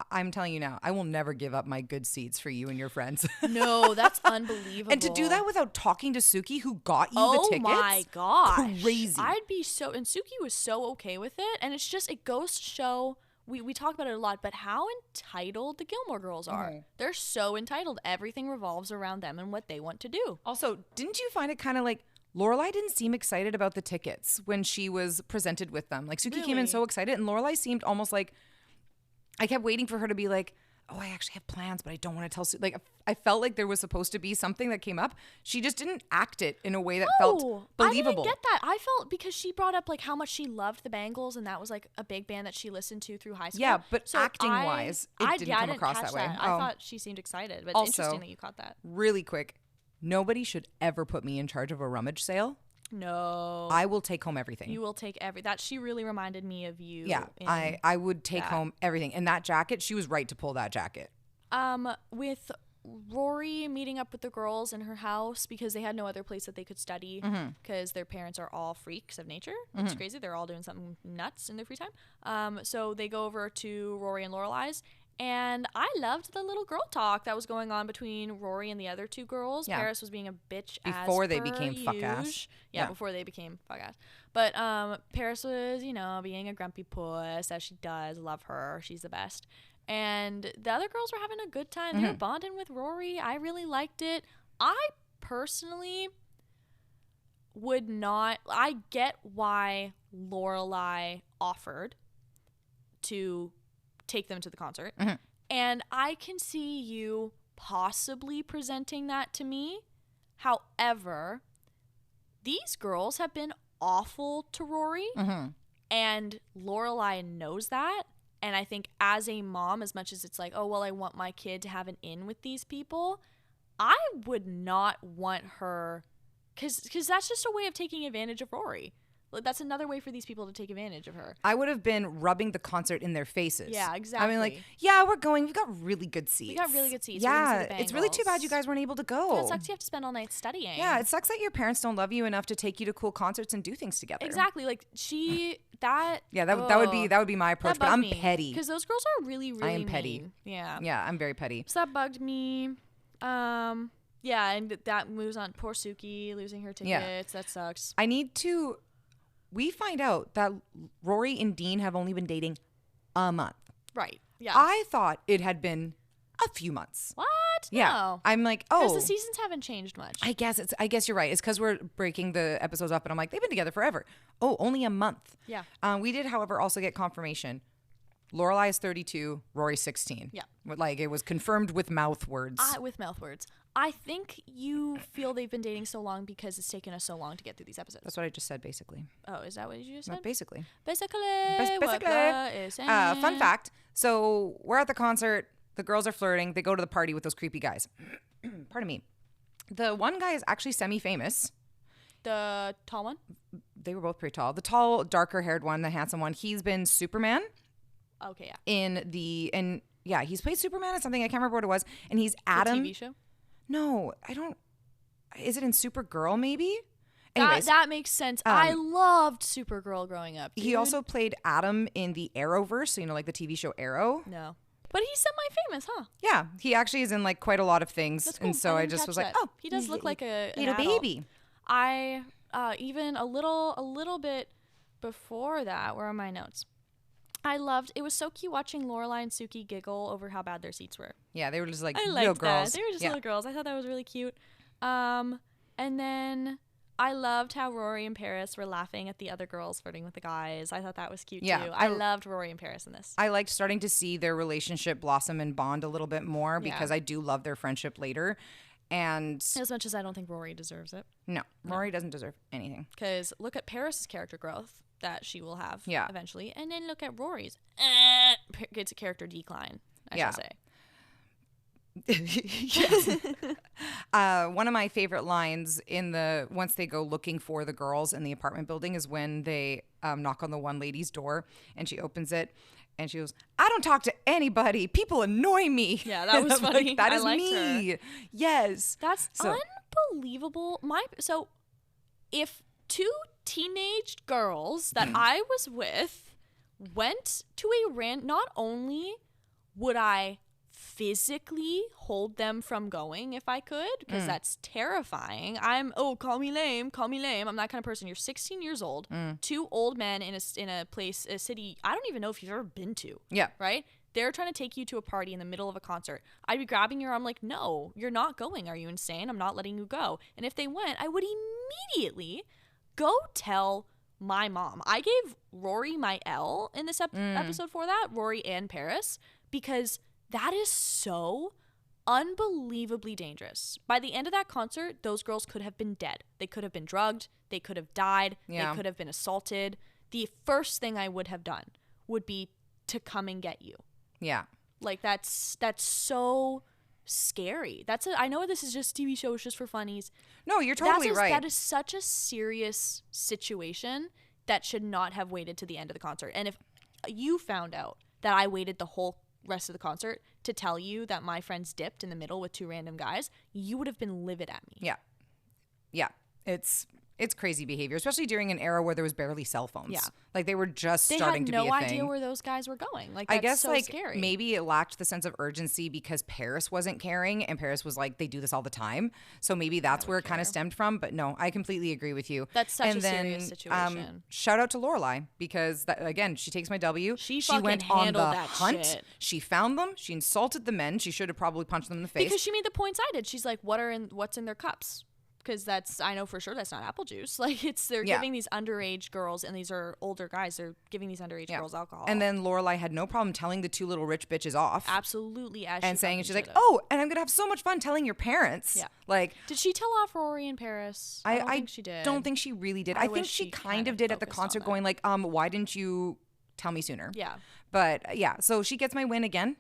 I'm telling you now, I will never give up my good seats for you and your friends. No, that's unbelievable. And to do that without talking to Suki, who got you the tickets. Oh my gosh. Crazy. I'd be so, and Suki was so okay with it. And it's just, it goes to show, we talk about it a lot, but how entitled the Gilmore Girls are. Mm-hmm. They're so entitled. Everything revolves around them and what they want to do. Also, didn't you find it kind of like, Lorelai didn't seem excited about the tickets when she was presented with them. Like, Suki came in so excited, and Lorelai seemed almost like, I kept waiting for her to be like, oh, I actually have plans, but I don't want to tell Suki. Like, I felt like there was supposed to be something that came up. She just didn't act it in a way that felt believable. I didn't get that. I felt, because she brought up like how much she loved the Bangles, and that was like a big band that she listened to through high school. Yeah, but so acting-wise, it didn't come across that way. I thought she seemed excited, but it's interesting that you caught that. Really quick, nobody should ever put me in charge of a rummage sale. No. I will take home everything. You will take that. She really reminded me of you. Yeah, I would take home everything. And that jacket, she was right to pull that jacket. With Rory meeting up with the girls in her house because they had no other place that they could study because their parents are all freaks of nature. It's crazy. They're all doing something nuts in their free time. So they go over to Rory and Lorelai's. And I loved the little girl talk that was going on between Rory and the other two girls. Yeah. Paris was being a bitch before they became fuck ass. Yeah, before they became fuck ass. But Paris was, being a grumpy puss, as she does. Love her. She's the best. And the other girls were having a good time. They were bonding with Rory. I really liked it. I personally would not. I get why Lorelai offered to take them to the concert. And I can see you possibly presenting that to me. However, these girls have been awful to Rory, and Lorelai knows that. And I think as a mom, as much as it's like, oh, well, I want my kid to have an in with these people, I would not want her, because that's just a way of taking advantage of Rory. That's another way for these people to take advantage of her. I would have been rubbing the concert in their faces. Yeah, exactly. I mean, like, yeah, we're going. We've got really good seats. We got really good seats. Yeah, it's really too bad you guys weren't able to go. Yeah, it sucks you have to spend all night studying. Yeah, it sucks that your parents don't love you enough to take you to cool concerts and do things together. Exactly. Like, that would be my approach, but I'm petty. Because those girls are really, really I am petty. mean. Yeah. Yeah, I'm very petty. So that bugged me. Yeah, and that moves on. Poor Suki losing her tickets. Yeah. That sucks. We find out that Rory and Dean have only been dating a month. Right. Yeah. I thought it had been a few months. What? Yeah. No. I'm like, oh. Because the seasons haven't changed much. I guess you're right. It's because we're breaking the episodes up, and I'm like, they've been together forever. Oh, only a month. Yeah. We did, however, also get confirmation. Lorelai is 32, Rory's 16. Yeah. Like, it was confirmed with mouth words. With mouth words. I think you feel they've been dating so long because it's taken us so long to get through these episodes. That's what I just said, basically. Oh, is that what you just said? Basically. Basically. Fun fact. So we're at the concert. The girls are flirting. They go to the party with those creepy guys. Pardon me. The one guy is actually semi-famous. The tall one? They were both pretty tall. The tall, darker-haired one, the handsome one, he's been Superman. Okay, yeah. He's played Superman in something. I can't remember what it was. And he's Adam. The TV show? No, I don't. Is it in Supergirl, maybe? Anyways, that makes sense. I loved Supergirl growing up, dude. He also played Adam in the Arrowverse, so, like the TV show Arrow. No. But he's semi-famous, huh? Yeah, he actually is in, like, quite a lot of things. That's cool. And so I just was like, oh. He does look like a little baby. I, even a little bit before that, where are my notes? It was so cute watching Lorelai and Suki giggle over how bad their seats were. Yeah, they were just like little girls. They were just little girls. I thought that was really cute. And then I loved how Rory and Paris were laughing at the other girls flirting with the guys. I thought that was cute, Yeah, too. I loved Rory and Paris in this. I liked starting to see their relationship blossom and bond a little bit more because I do love their friendship later. And as much as I don't think Rory deserves it. No, Rory doesn't deserve anything. Because look at Paris's character growth that she will have eventually. And then look at Rory's. It's a character decline, I should say. One of my favorite lines once they go looking for the girls in the apartment building is when they knock on the one lady's door and she opens it and she goes, "I don't talk to anybody. People annoy me." Yeah, that was funny. Like, that is me. Her. Yes, that's unbelievable. So if two teenage girls that I was with went to not only would I physically hold them from going if I could, because that's terrifying. Call me lame. I'm that kind of person. You're 16 years old, two old men in a city I don't even know if you've ever been to. Yeah. Right? They're trying to take you to a party in the middle of a concert. I'd be grabbing your arm like, no, you're not going. Are you insane? I'm not letting you go. And if they went, I would immediately go tell my mom. I gave Rory my L in this episode for that, Rory and Paris, because that is so unbelievably dangerous. By the end of that concert, those girls could have been dead. They could have been drugged. They could have died. They could have been assaulted. The first thing I would have done would be to come and get you. Yeah. Like, that's so scary. I know this is just a TV show. It's just for funnies. No, you're totally right. That is such a serious situation that should not have waited to the end of the concert. And if you found out that I waited the whole rest of the concert to tell you that my friends dipped in the middle with two random guys, you would have been livid at me. Yeah. It's crazy behavior, especially during an era where there was barely cell phones. Yeah. Like they were just starting to be a thing. They had no idea where those guys were going. Like, that's I guess so like scary. Maybe it lacked the sense of urgency because Paris wasn't caring and Paris was like, they do this all the time. So maybe that's where it kind of stemmed from. But no, I completely agree with you. That's such a serious situation. Shout out to Lorelai because again, she takes my W. She went on the that hunt. Shit. She found them. She insulted the men. She should have probably punched them in the face. Because she made the points I did. She's like, what's in their cups? Because I know for sure that's not apple juice. Like, they're giving these underage girls, and these are older guys, they're giving these underage girls alcohol. And then Lorelai had no problem telling the two little rich bitches off. Absolutely. And saying, she's like, oh, and I'm going to have so much fun telling your parents. Yeah. Like, did she tell off Rory in Paris? I don't think she did. Don't think she really did. I think she kind of did at the concert going like, why didn't you tell me sooner? Yeah. But yeah, so she gets my win again.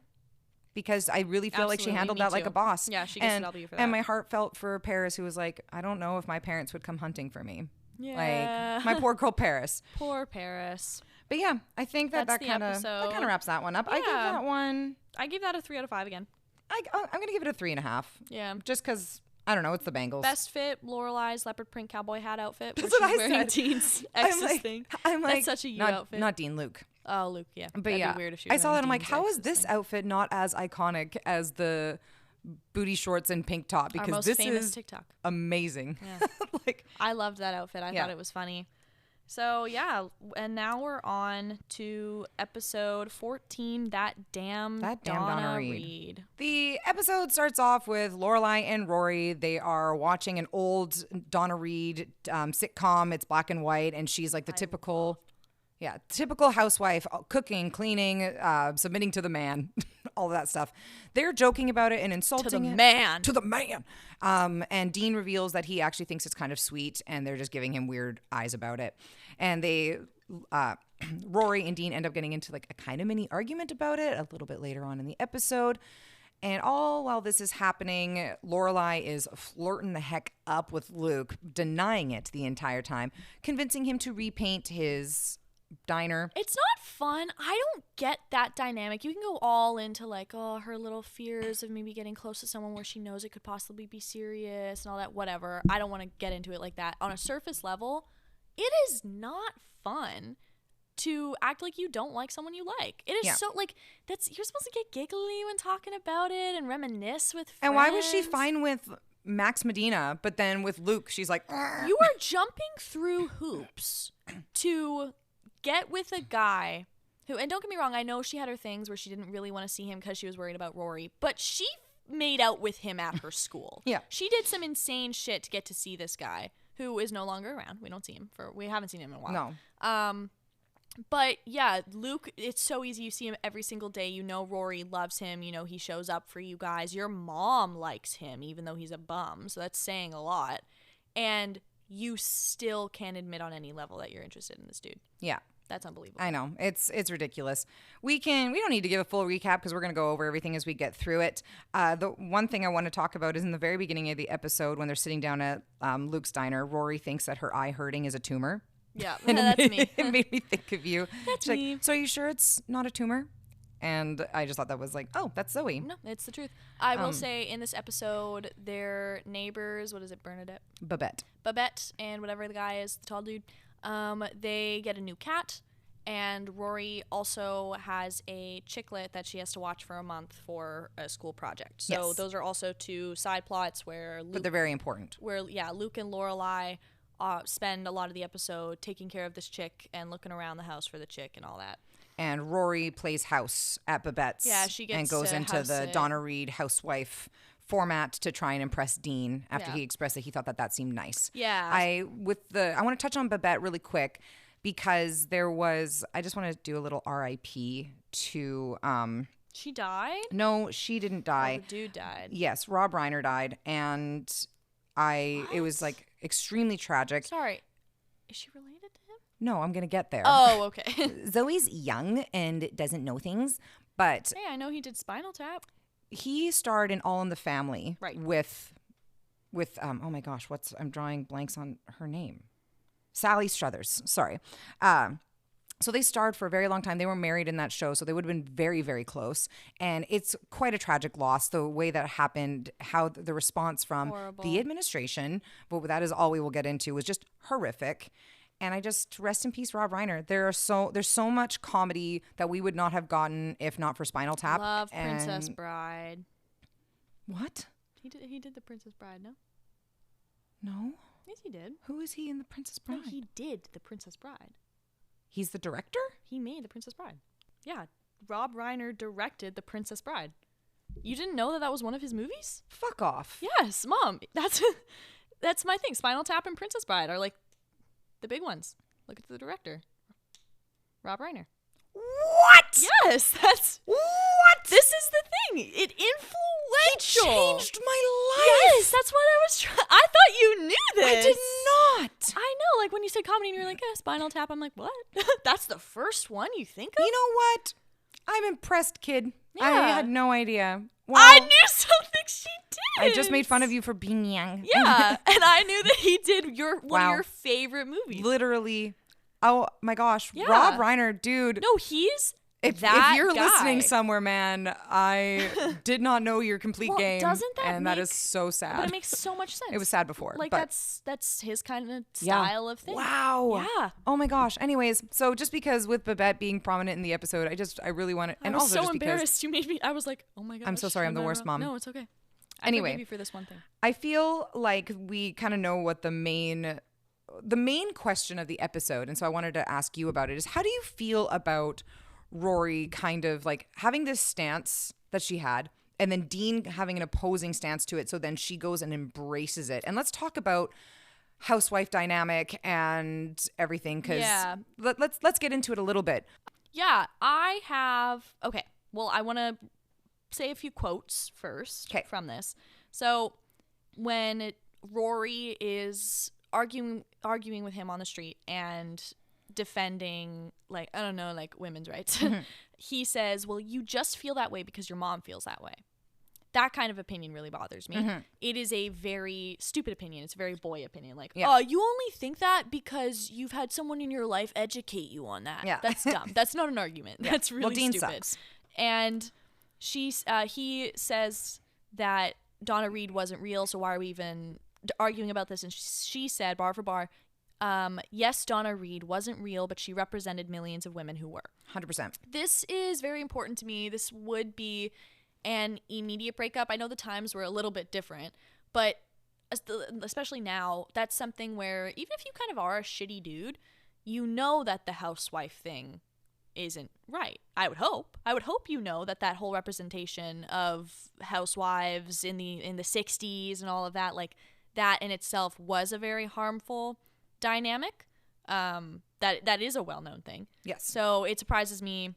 Because I really feel like she handled that like a boss. Yeah, she gets an W for that. And my heart felt for Paris, who was like, I don't know if my parents would come hunting for me. Yeah. Like, my poor girl Paris. Poor Paris. But yeah, I think that kind of wraps that one up. Yeah. I give that one. I give that a 3 out of 5 again. I'm going to give it a 3.5. Yeah. Just because, I don't know, it's the Bengals. Best fit, Lorelai's leopard print cowboy hat outfit. That's what I said. Dean's ex's thing. I'm like, that's such a you outfit. Not Dean, Luke. Oh, Luke, yeah. But that'd yeah, be weird if she was I saw that. I'm like, Dean's how is ex's this thing. outfit not as iconic as the booty shorts and pink top? Because Our most this famous is TikTok. Amazing. Yeah. Like, I loved that outfit. I thought it was funny. So yeah, and now we're on to episode 14. That damn Donna Reed. The episode starts off with Lorelai and Rory. They are watching an old Donna Reed sitcom. It's black and white, and she's like the typical housewife, cooking, cleaning, submitting to the man, all of that stuff. They're joking about it and insulting To the man. And Dean reveals that he actually thinks it's kind of sweet, and they're just giving him weird eyes about it. And Rory and Dean end up getting into like a kind of mini argument about it a little bit later on in the episode. And all while this is happening, Lorelai is flirting the heck up with Luke, denying it the entire time, convincing him to repaint his diner. It's not fun. I don't get that dynamic. You can go all into like, her little fears of maybe getting close to someone where she knows it could possibly be serious and all that, whatever. I don't want to get into it like that. On a surface level, it is not fun to act like you don't like someone you like. It is so like you're supposed to get giggly when talking about it and reminisce with friends. And why was she fine with Max Medina, but then with Luke, she's like, "Argh." You are jumping through hoops to get with a guy who, and don't get me wrong, I know she had her things where she didn't really want to see him because she was worried about Rory, but she made out with him at her school. Yeah. She did some insane shit to get to see this guy who is no longer around. We haven't seen him in a while. No. But yeah, Luke, it's so easy. You see him every single day. You know Rory loves him. You know he shows up for you guys. Your mom likes him, even though he's a bum. So that's saying a lot. And you still can't admit on any level that you're interested in this dude. Yeah. That's unbelievable. I know. It's ridiculous. We don't need to give a full recap because we're going to go over everything as we get through it. The one thing I want to talk about is in the very beginning of the episode when they're sitting down at Luke's diner, Rory thinks that her eye hurting is a tumor. Yeah, And that's me. It made me think of you. That's She's me. like, so are you sure it's not a tumor? And I just thought that was like, oh, that's Zoe. No, it's the truth. I will say in this episode, their neighbors, what is it, Babette, and whatever the guy is, the tall dude, they get a new cat. And Rory also has a chicklet that she has to watch for a month for a school project. So Yes. those are also two side plots where Luke, But they're very important. Luke and Lorelai spend a lot of the episode taking care of this chick and looking around the house for the chick and all that. And Rory plays house at Babette's. Yeah, she gets and goes to into house the it. Donna Reed housewife format to try and impress Dean after Yeah. he expressed that he thought that seemed nice. Yeah. I want to touch on Babette really quick because I just want to do a little RIP to She died? no, she didn't die. Oh, the dude died. Yes, Rob Reiner died, and it was like extremely tragic. Sorry. Is she related to him? No, I'm gonna get there. Oh, okay. Zoe's young and doesn't know things, but Hey, I know he did Spinal Tap. he starred in All in the Family, Right. with oh my gosh, I'm drawing blanks on her name. Sally Struthers, sorry. So they starred for a very long time. They were married in that show, so they would have been very, very close. And it's quite a tragic loss, the way that happened, how the response from Horrible. the administration, but that is all we will get into, was just horrific. And I just, rest in peace, Rob Reiner. There's so much comedy that we would not have gotten if not for Spinal Tap. Love Princess And- Bride. What? He did the Princess Bride, no? No? Yes, he did. Who is he in The Princess No, Bride? he did the Princess Bride. He's the director? He made the Princess Bride. Yeah, Rob Reiner directed the Princess Bride. You didn't know that was one of his movies? Fuck off. Yes, Mom. That's my thing. Spinal Tap and Princess Bride are like the big ones. Look at the director, Rob Reiner. What? Yes, that's What? This is the thing. It influential. Changed my life. Yes, that's what I was trying. I thought you knew this. I did not. I know. Like when you said comedy and you're like, Spinal Tap. I'm like, what? That's the first one you think of? You know what? I'm impressed, kid. I Yeah. had no idea. Well, I knew something she did. I just made fun of you for being young. Yeah, and I knew that he did one Wow. of your favorite movies. Literally. Oh my gosh. Yeah. Rob Reiner, dude. No, he's If that you're guy. listening somewhere, man, I did not know your complete Well, game. doesn't that and that make- is so sad. But it makes so much sense. It was sad before. Like but that's his kind of yeah. style of thing. Wow. Yeah. Oh my gosh. Anyways, so just because with Babette being prominent in the episode, I really want to, I and was also so just because embarrassed. You made me. I was like, oh my god. I'm so sorry, I'm the worst mom. No, it's okay. I Anyway. forgive you for this one thing. I feel like we kind of know what the main question of the episode, and so I wanted to ask you about it, is how do you feel about Rory kind of like having this stance that she had, and then Dean having an opposing stance to it, so then she goes and embraces it? And let's talk about housewife dynamic and everything, because Yeah. let's get into it a little bit. Yeah, I have. Okay, well, I want to say a few quotes first 'Kay. from this. So, when Rory is arguing with him on the street and defending, like, I don't know, like women's rights, he says, "Well, you just feel that way because your mom feels that way." That kind of opinion really bothers me. It is a very stupid opinion. It's a very boy opinion. Like, Yeah. oh, you only think that because you've had someone in your life educate you on that. Yeah. That's dumb. That's not an argument. That's really Well, Dean stupid. sucks. And he says that Donna Reed wasn't real, so why are we even arguing about this? And she said, bar for bar, yes, Donna Reed wasn't real, but she represented millions of women who were. 100%. This is very important to me. This would be an immediate breakup. I know the times were a little bit different, but especially now, that's something where even if you kind of are a shitty dude, you know that the housewife thing isn't right. I would hope you know that whole representation of housewives in the 60s and all of that, like, that in itself was a very harmful dynamic. That is a well-known thing. Yes. So it surprises me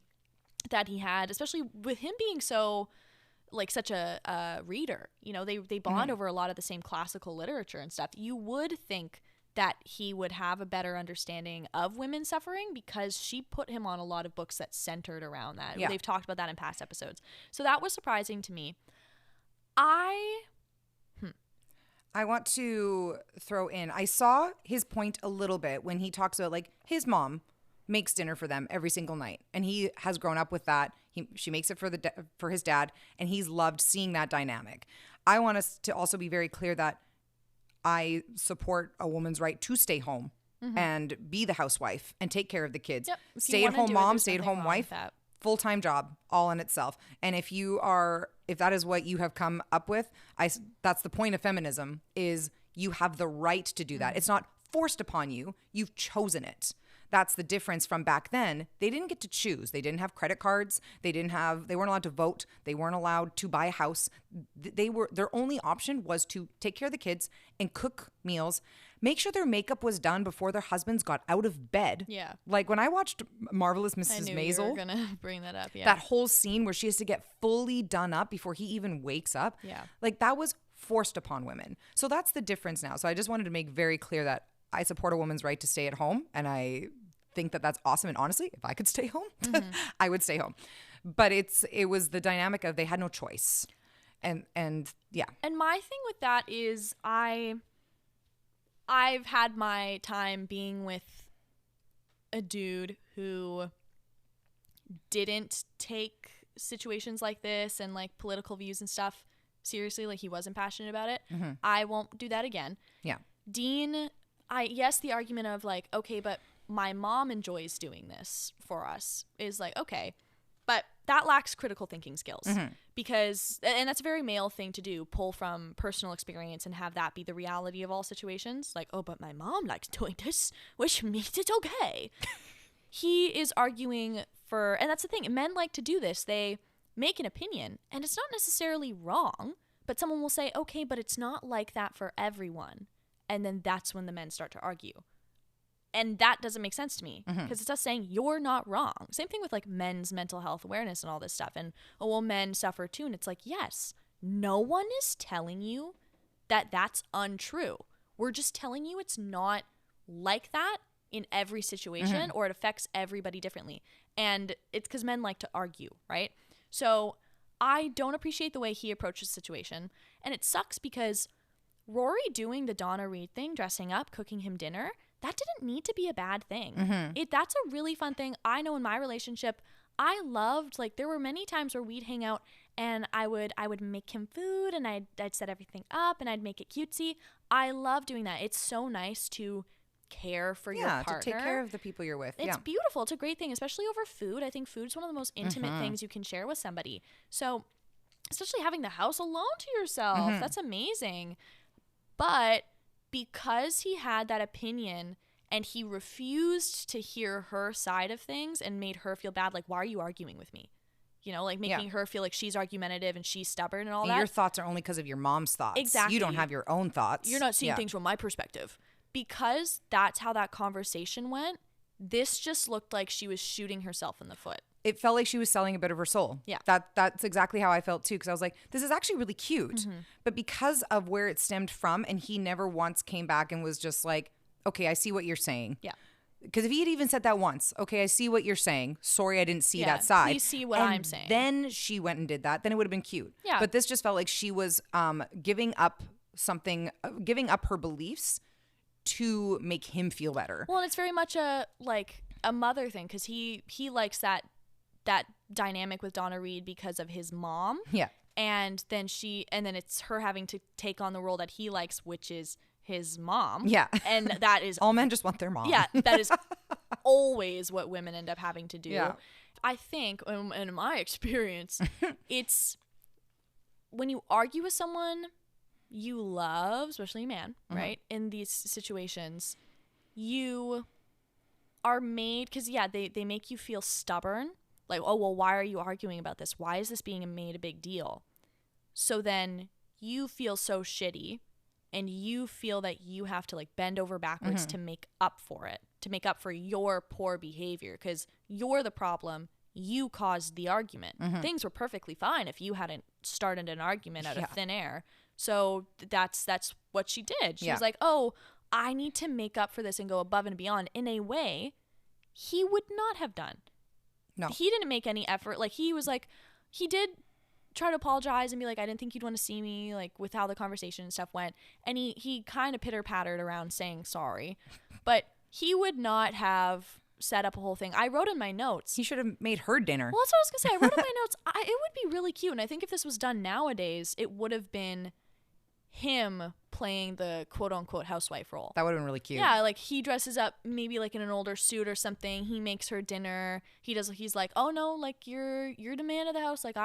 that he had, especially with him being so like such a reader, you know, they bond over a lot of the same classical literature and stuff. You would think that he would have a better understanding of women's suffering because she put him on a lot of books that centered around that. Yeah. They've talked about that in past episodes. So that was surprising to me. I want to throw in, I saw his point a little bit when he talks about like his mom makes dinner for them every single night, and he has grown up with that. She makes it for his dad, and he's loved seeing that dynamic. I want us to also be very clear that I support a woman's right to stay home and be the housewife and take care of the kids. Yep. Stay-at-home mom, stay-at-home wife, that. full-time job, all in itself. And if that is what you have come up with, that's the point of feminism, is you have the right to do that. It's not forced upon you. You've chosen it. That's the difference from back then. They didn't get to choose. They didn't have credit cards. They weren't allowed to vote. They weren't allowed to buy a house. Their only option was to take care of the kids and cook meals, make sure their makeup was done before their husbands got out of bed. Yeah. Like when I watched Marvelous I Mrs. knew Maisel, you were gonna bring that up. Yeah. that whole scene where she has to get fully done up before he even wakes up. Yeah. Like that was forced upon women. So that's the difference now. So I just wanted to make very clear that I support a woman's right to stay at home, and I think that that's awesome. And honestly, if I could stay home, I would stay home. But it was the dynamic of they had no choice, and yeah. And my thing with that is I've had my time being with a dude who didn't take situations like this and like political views and stuff seriously. Like he wasn't passionate about it. I won't do that again. Yeah. Dean, yes, the argument of like, okay, but my mom enjoys doing this for us is like, okay, but that lacks critical thinking skills because, and that's a very male thing to do, pull from personal experience and have that be the reality of all situations. Like, oh, but my mom likes doing this, which means it's okay. He is arguing for, and that's the thing, men like to do this. They make an opinion and it's not necessarily wrong, but someone will say, okay, but it's not like that for everyone. And then that's when the men start to argue. And that doesn't make sense to me because it's us saying you're not wrong. Same thing with like men's mental health awareness and all this stuff. And, oh, well, men suffer too. And it's like, yes, no one is telling you that that's untrue. We're just telling you it's not like that in every situation or it affects everybody differently. And it's because men like to argue, right? So I don't appreciate the way he approaches the situation. And it sucks because Rory doing the Donna Reed thing, dressing up, cooking him dinner, that didn't need to be a bad thing. That's a really fun thing. I know in my relationship, I loved, like, there were many times where we'd hang out and I would make him food and I'd set everything up and I'd make it cutesy. I love doing that. It's so nice to care for your partner. To take care of the people you're with. It's beautiful. It's a great thing, especially over food. I think food's one of the most intimate things you can share with somebody. So, especially having the house alone to yourself, that's amazing. But because he had that opinion and he refused to hear her side of things and made her feel bad, like, why are you arguing with me? You know, like making her feel like she's argumentative and she's stubborn and all that. Your thoughts are only because of your mom's thoughts. Exactly. You don't have your own thoughts. You're not seeing things from my perspective. Because that's how that conversation went, this just looked like she was shooting herself in the foot. It felt like she was selling a bit of her soul. Yeah. That's exactly how I felt too, because I was like, this is actually really cute. But because of where it stemmed from, and he never once came back and was just like, okay, I see what you're saying. Yeah. Because if he had even said that once, okay, I see what you're saying. Sorry, I didn't see that side. Please see what I'm saying. Then she went and did that. Then it would have been cute. Yeah. But this just felt like she was giving up her beliefs to make him feel better. Well, and it's very much a mother thing because he likes that dynamic with Donna Reed because of his mom. Yeah. And then it's her having to take on the role that he likes, which is his mom. Yeah. And that is all men just want their mom. Yeah, that is always what women end up having to do. Yeah. I think, in my experience, it's when you argue with someone you love, especially a man, right? In these situations, you are made, because they make you feel stubborn. Like, oh, well, why are you arguing about this? Why is this being made a big deal? So then you feel so shitty and you feel that you have to like bend over backwards to make up for it, to make up for your poor behavior, because you're the problem. You caused the argument. Things were perfectly fine if you hadn't started an argument out of thin air. So that's what she did. She was like, oh, I need to make up for this and go above and beyond in a way he would not have done. No. He didn't make any effort. Like, he was like, he did try to apologize and be like, I didn't think you'd want to see me, like, with how the conversation and stuff went. And he kind of pitter-pattered around saying sorry. But he would not have set up a whole thing. I wrote in my notes. He should have made her dinner. Well, that's what I was going to say. I wrote in my notes, it would be really cute. And I think if this was done nowadays, it would have been him playing the quote-unquote housewife role. That would have been really cute. Yeah, like, he dresses up maybe like in an older suit or something. He makes her dinner. He's like, oh no, like, you're the man of the house. Like,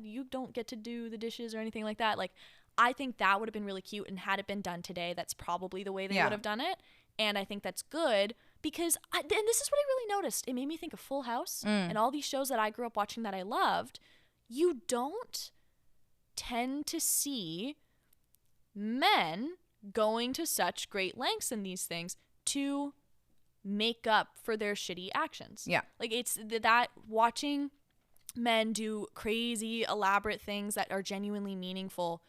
you don't get to do the dishes or anything like that. Like, I think that would have been really cute, and had it been done today, that's probably the way they would have done it. And I think that's good because, and this is what I really noticed. It made me think of Full House and all these shows that I grew up watching that I loved. You don't tend to see men going to such great lengths in these things to make up for their shitty actions. Yeah. Like, it's that watching men do crazy, elaborate things that are genuinely meaningful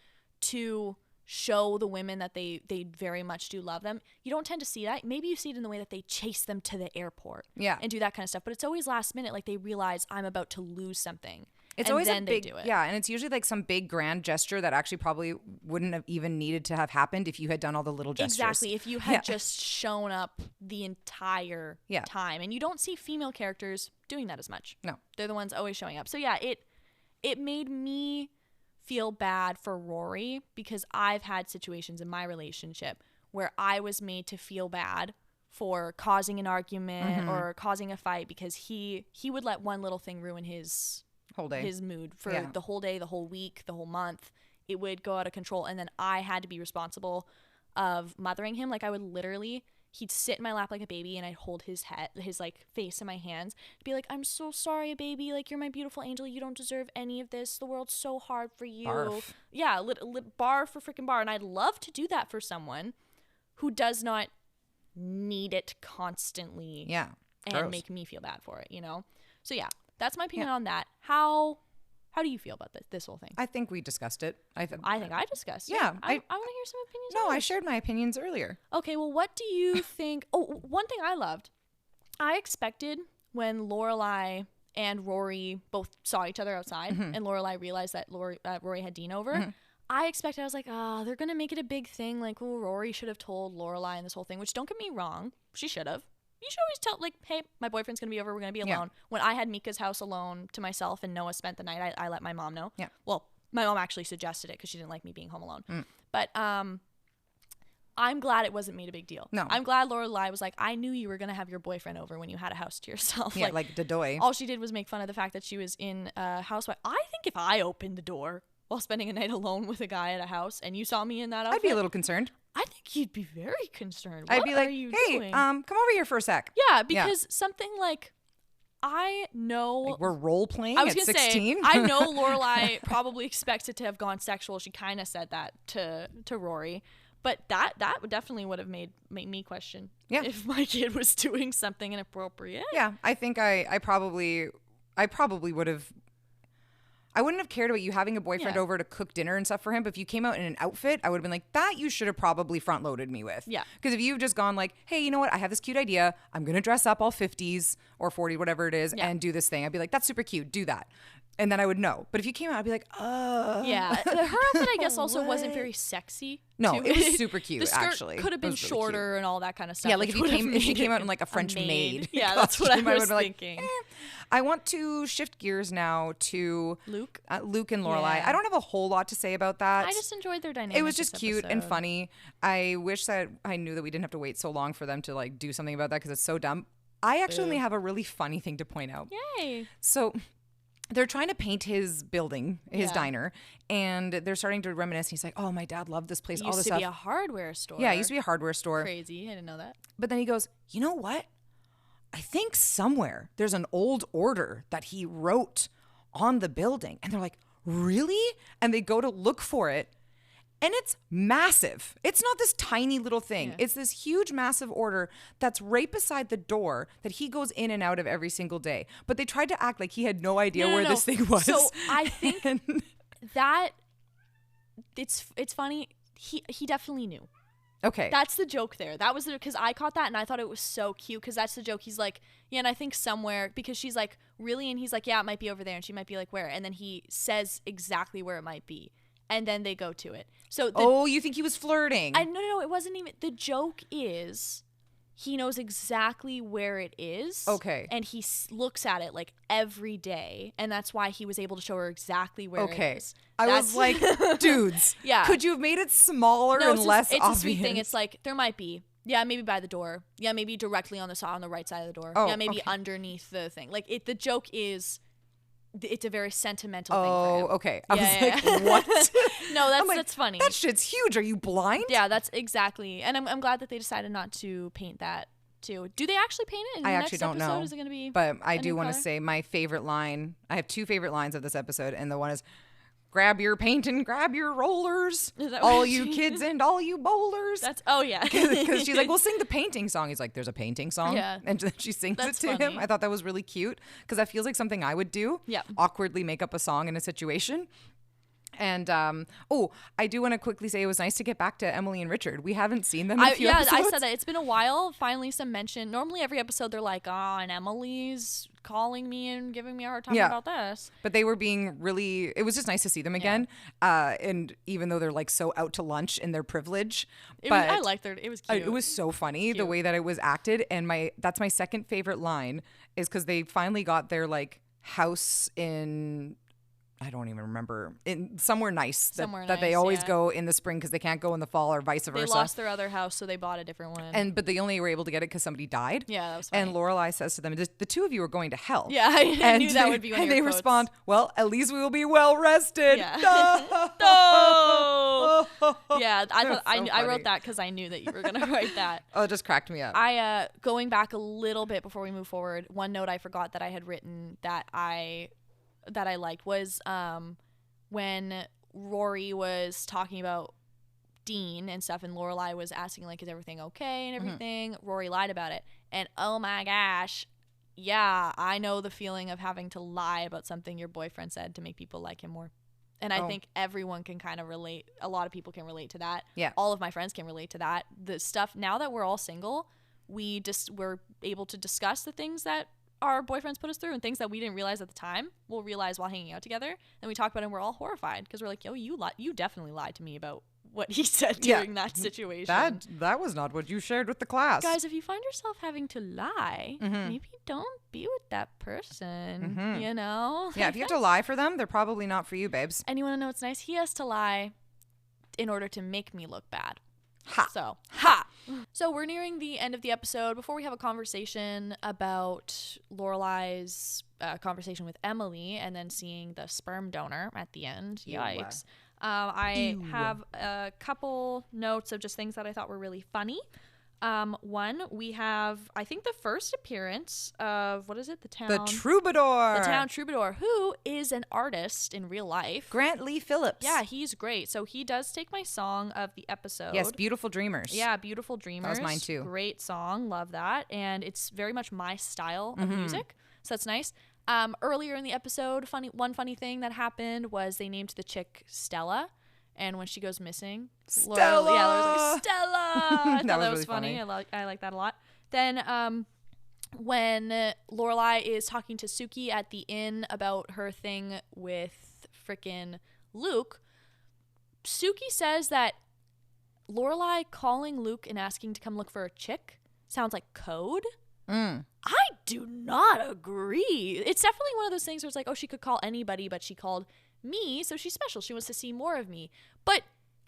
to show the women that they very much do love them. You don't tend to see that. Maybe you see it in the way that they chase them to the airport and do that kind of stuff. But it's always last minute. Like, they realize I'm about to lose something. It's always a big, and it's usually like some big grand gesture that actually probably wouldn't have even needed to have happened if you had done all the little gestures. Exactly, if you had just shown up the entire time. And you don't see female characters doing that as much. No. They're the ones always showing up. So yeah, it made me feel bad for Rory because I've had situations in my relationship where I was made to feel bad for causing an argument or causing a fight because he would let one little thing ruin his whole day, his mood for the whole day, the whole week, the whole month. It would go out of control, and then I had to be responsible of mothering him. Like, I would literally, he'd sit in my lap like a baby, and I'd hold his head, his like face in my hands, be like, I'm so sorry, baby, like, you're my beautiful angel, you don't deserve any of this, the world's so hard for you. Barf. Yeah, bar for freaking bar. And I'd love to do that for someone who does not need it constantly and make me feel bad for it, you know? So yeah, that's my opinion on that. How do you feel about this whole thing? I think we discussed it. I think I discussed it. Yeah. I want to hear some opinions. No, I shared my opinions earlier. Okay, well, what do you think? Oh, one thing I loved. I expected when Lorelai and Rory both saw each other outside and Lorelai realized that Rory had Dean over, I expected, I was like, they're going to make it a big thing. Like, oh, Rory should have told Lorelai and this whole thing, which don't get me wrong. She should have. You should always tell, like, hey, my boyfriend's going to be over. We're going to be alone. When I had Mika's house alone to myself and Noah spent the night, I let my mom know. Yeah. Well, my mom actually suggested it because she didn't like me being home alone. But I'm glad it wasn't made a big deal. No. I'm glad Lorelai was like, I knew you were going to have your boyfriend over when you had a house to yourself. Yeah, like Dadoy. All she did was make fun of the fact that she was in a housewife. I think if I opened the door while spending a night alone with a guy at a house and you saw me in that outfit, I'd be a little concerned. I think you'd be very concerned. I'd be like, hey, come over here for a sec. Yeah, because something like, I know, like, we're role playing at 16. I know Lorelai probably expects it to have gone sexual. She kind of said that to Rory, but that definitely would have made me question if my kid was doing something inappropriate. Yeah, I think I probably would have. I wouldn't have cared about you having a boyfriend over to cook dinner and stuff for him, but if you came out in an outfit, I would have been like, that you should have probably front-loaded me with. Yeah. Because if you've just gone like, hey, you know what? I have this cute idea. I'm going to dress up all 50s or 40, whatever it is, and do this thing. I'd be like, that's super cute. Do that. And then I would know. But if you came out, I'd be like, yeah. Her outfit, I guess, also wasn't very sexy. No, it was super cute, the skirt actually. Could have been shorter and all that kind of stuff. Yeah, like if you came out in like a French maid. Yeah, that's what I was thinking. Like, I want to shift gears now to Luke and Lorelai. I don't have a whole lot to say about that. I just enjoyed their dynamic. It was just cute and funny. I wish that I knew that we didn't have to wait so long for them to like do something about that because it's so dumb. I actually only have a really funny thing to point out. Yay. So they're trying to paint his building, his diner, and they're starting to reminisce. He's like, oh, my dad loved this place, all this stuff. It used to be a hardware store. Yeah, it used to be a hardware store. Crazy. I didn't know that. But then he goes, you know what? I think somewhere there's an old order that he wrote on the building. And they're like, really? And they go to look for it. And it's massive. It's not this tiny little thing. Yeah. It's this huge, massive order that's right beside the door that he goes in and out of every single day. But they tried to act like he had no idea where this thing was. So I think that it's funny. He definitely knew. Okay. That's the joke there. That was because I caught that and I thought it was so cute because that's the joke. He's like, yeah, and I think somewhere, because she's like, really? And he's like, yeah, it might be over there. And she might be like, where? And then he says exactly where it might be. And then they go to it. So you think he was flirting? No, it wasn't even. The joke is he knows exactly where it is. Okay. And he looks at it like every day. And that's why he was able to show her exactly where it is. I was like, dudes, yeah. Could you have made it smaller and less it's obvious? It's a sweet thing. It's like, there might be. Yeah, maybe by the door. Yeah, maybe directly on the right side of the door. Oh, yeah, maybe okay. underneath the thing. Like, the joke is... It's a very sentimental thing for him. Oh, okay. I was like, what? No, that's funny. That shit's huge. Are you blind? Yeah, that's exactly. And I'm glad that they decided not to paint that too. Do they actually paint it in the next episode? I actually don't know. Is it going to be? But I do want to say my favorite line. I have two favorite lines of this episode, and the one is, "Grab your paint and grab your rollers, all you kids and all you bowlers." Yeah. Because she's like, "We'll sing the painting song." He's like, "There's a painting song," yeah. And then she sings That's it to funny. him. I thought that was really cute because that feels like something I would do. Yeah, awkwardly make up a song in a situation. And I do want to quickly say it was nice to get back to Emily and Richard. We haven't seen them in a few episodes. I said that. It's been a while. Finally, some mention. Normally, every episode, they're like, and Emily's calling me and giving me a hard time about this. But they were being really... It was just nice to see them again. And even though they're like so out to lunch in their privilege. I liked their... It was cute. It was so funny, the way that it was acted. And that's my second favorite line is because they finally got their like house in... I don't even remember, in somewhere nice that they always go in the spring because they can't go in the fall or vice versa. They lost their other house, so they bought a different one. But they only were able to get it because somebody died. Yeah, that was funny. And Lorelai says to them, "The two of you are going to hell." Yeah, I knew that would be one of And your they quotes. respond, "Well, at least we will be well rested." Yeah. No. Yeah, I wrote that because I knew that you were gonna write that. Oh, it just cracked me up. Going back a little bit before we move forward, one note I forgot that I had written that I liked was when Rory was talking about Dean and stuff, and Lorelai was asking like, "Is everything okay?" and everything. Mm-hmm. Rory lied about it, and oh my gosh, yeah, I know the feeling of having to lie about something your boyfriend said to make people like him more. And I think everyone can kind of relate. A lot of people can relate to that. Yeah, all of my friends can relate to that. The stuff now that we're all single, we're able to discuss the things that our boyfriends put us through and things that we didn't realize at the time we'll realize while hanging out together, and we talk about it and we're all horrified because we're like, yo, you definitely lied to me about what he said during that situation. That was not what you shared with the class. Guys, if you find yourself having to lie, maybe don't be with that person, you know? Yeah, if you have to lie for them, they're probably not for you, babes. And you want to know what's nice? He has to lie in order to make me look bad. So we're nearing the end of the episode. Before we have a conversation about Lorelai's conversation with Emily and then seeing the sperm donor at the end. Yikes. I have a couple notes of just things that I thought were really funny. One, we have, I think, the first appearance of, what is it? The town troubadour, who is an artist in real life. Grant Lee Phillips. Yeah, he's great. So he does take my song of the episode. Yes, Beautiful Dreamers. Yeah, Beautiful Dreamers. That was mine too. Great song. Love that. And it's very much my style of music. So that's nice. Earlier in the episode, one funny thing that happened was they named the chick Stella. And when she goes missing, Laura's like, Stella! I thought that was really funny. I like that a lot. Then when Lorelai is talking to Suki at the inn about her thing with frickin' Luke, Suki says that Lorelai calling Luke and asking to come look for a chick sounds like code. I do not agree. It's definitely one of those things where it's like, oh, she could call anybody, but she called me, so she's special. She wants to see more of me. But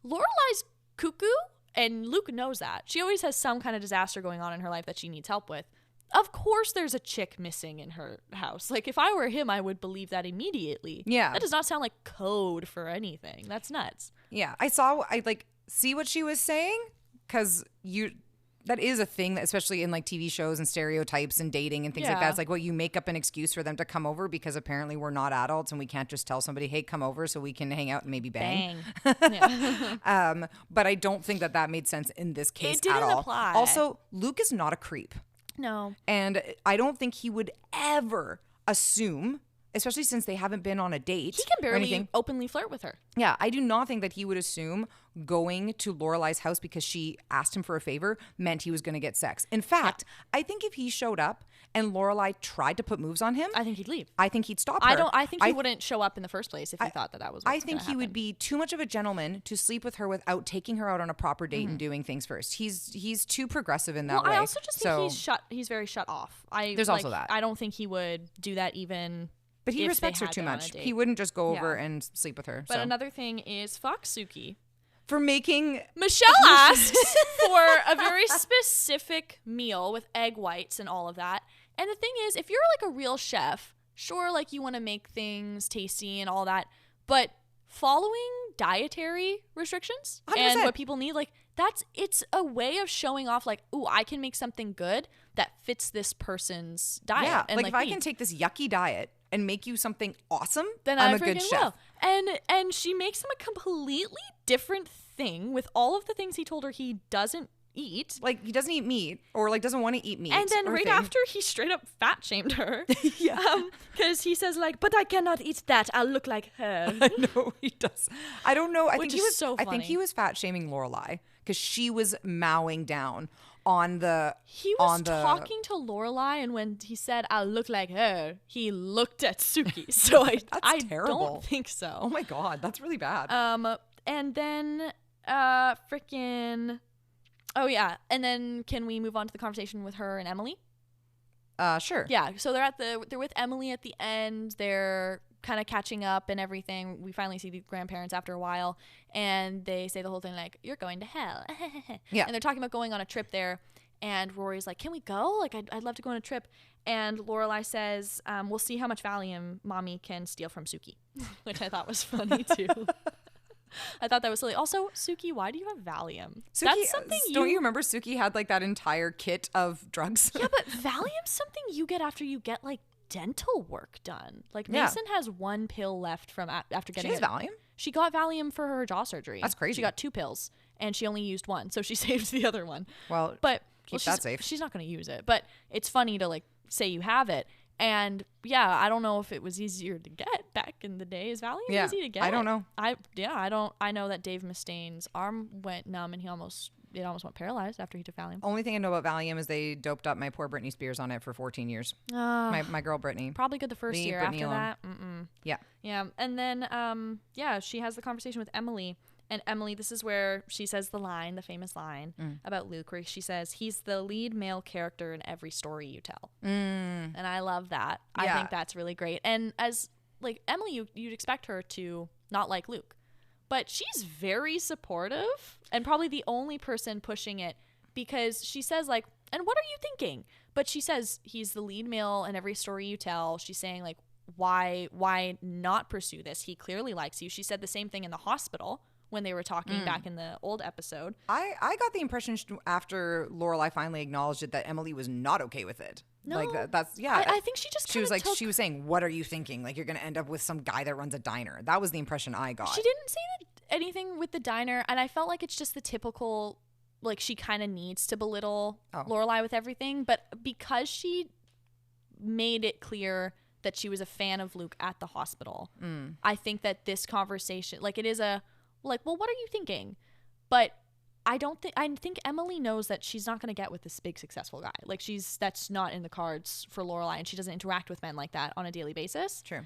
Lorelai's cuckoo, and Luke knows that. She always has some kind of disaster going on in her life that she needs help with. Of course there's a chick missing in her house. Like, if I were him, I would believe that immediately. Yeah. That does not sound like code for anything. That's nuts. Yeah. I see what she was saying, because That is a thing, that, especially in like TV shows and stereotypes and dating and things like that. It's like, well, you make up an excuse for them to come over because apparently we're not adults and we can't just tell somebody, hey, come over so we can hang out and maybe bang. Yeah. But I don't think that made sense in this case It didn't at all. apply. Also, Luke is not a creep. No. And I don't think he would ever assume, especially since they haven't been on a date. He can barely openly flirt with her. Yeah, I do not think that he would assume going to Lorelai's house because she asked him for a favor meant he was going to get sex. In fact, I think if he showed up and Lorelai tried to put moves on him, I think he'd leave. I think he'd stop her. I think he wouldn't show up in the first place if he thought that was I think he would be too much of a gentleman to sleep with her without taking her out on a proper date and doing things first. He's too progressive in that way. I also just think he's very shut off. There's also that. I don't think he would do that even. But he respects her too much. He wouldn't just go over and sleep with her. But another thing is fuck Suki. For making... Michelle asks for a very specific meal with egg whites and all of that. And the thing is, if you're like a real chef, sure, like you want to make things tasty and all that, but following dietary restrictions 100%. And what people need, like it's a way of showing off like, ooh, I can make something good that fits this person's diet. Yeah, and like if I can take this yucky diet and make you something awesome, then I'm a good chef. Will. And she makes him a completely different thing with all of the things he told her he doesn't eat. Like he doesn't eat meat or like doesn't want to eat meat. And then right after he straight up fat shamed her. Because he says like, but I cannot eat that. I'll look like her. I know he does. I don't know. I think he was fat shaming Lorelai because she was mowing down on the. He was talking to Lorelai, and when he said I'll look like her, he looked at Suki. So I terrible. Don't think so. Oh my god, that's really bad. And then freaking. Oh yeah, and then can we move on to the conversation with her and Emily? Sure. Yeah, so they're with Emily at the end. They're kind of catching up and everything. We finally see the grandparents after a while, and they say the whole thing like, "You're going to hell." Yeah. And they're talking about going on a trip there, and Rory's like, "Can we go? Like, I'd love to go on a trip." And Lorelai says, "We'll see how much Valium Mommy can steal from Suki," which I thought was funny too. I thought that was silly. Also, Suki, why do you have Valium? Suki, that's something don't you remember Suki had like that entire kit of drugs? Yeah, but Valium's something you get after you get like dental work done. Like Mason has one pill left from after getting Valium? She got Valium for her jaw surgery. That's crazy. She got 2 pills and she only used one, so she saved the other one. Well, keep that safe. She's not going to use it, but it's funny to like say you have it. And yeah, I don't know if it was easier to get back in the day. Is Valium easy to get? I don't know. I know that Dave Mustaine's arm went numb and it almost went paralyzed after he took Valium. Only thing I know about Valium is they doped up my poor Britney Spears on it for 14 years. My girl Britney. Probably good the first year. Britney after alone. that. Yeah. Yeah. And then she has the conversation with Emily. And Emily, this is where she says the famous line about Luke, where she says, he's the lead male character in every story you tell. And I love that. Yeah. I think that's really great. And as like Emily, you'd expect her to not like Luke, but she's very supportive and probably the only person pushing it, because she says like, and what are you thinking? But she says he's the lead male in every story you tell. She's saying like, why not pursue this? He clearly likes you. She said the same thing in the hospital when they were talking back in the old episode. I got the impression after Lorelai finally acknowledged it that Emily was not okay with it. No, like that's I think she just she was like she was saying, "What are you thinking? Like you're gonna end up with some guy that runs a diner." That was the impression I got. She didn't say anything with the diner, and I felt like it's just the typical, like she kind of needs to belittle Lorelai with everything, but because she made it clear that she was a fan of Luke at the hospital, I think that this conversation, like it is a. Like, well, what are you thinking? But I think Emily knows that she's not going to get with this big successful guy. Like that's not in the cards for Lorelai, and she doesn't interact with men like that on a daily basis. True.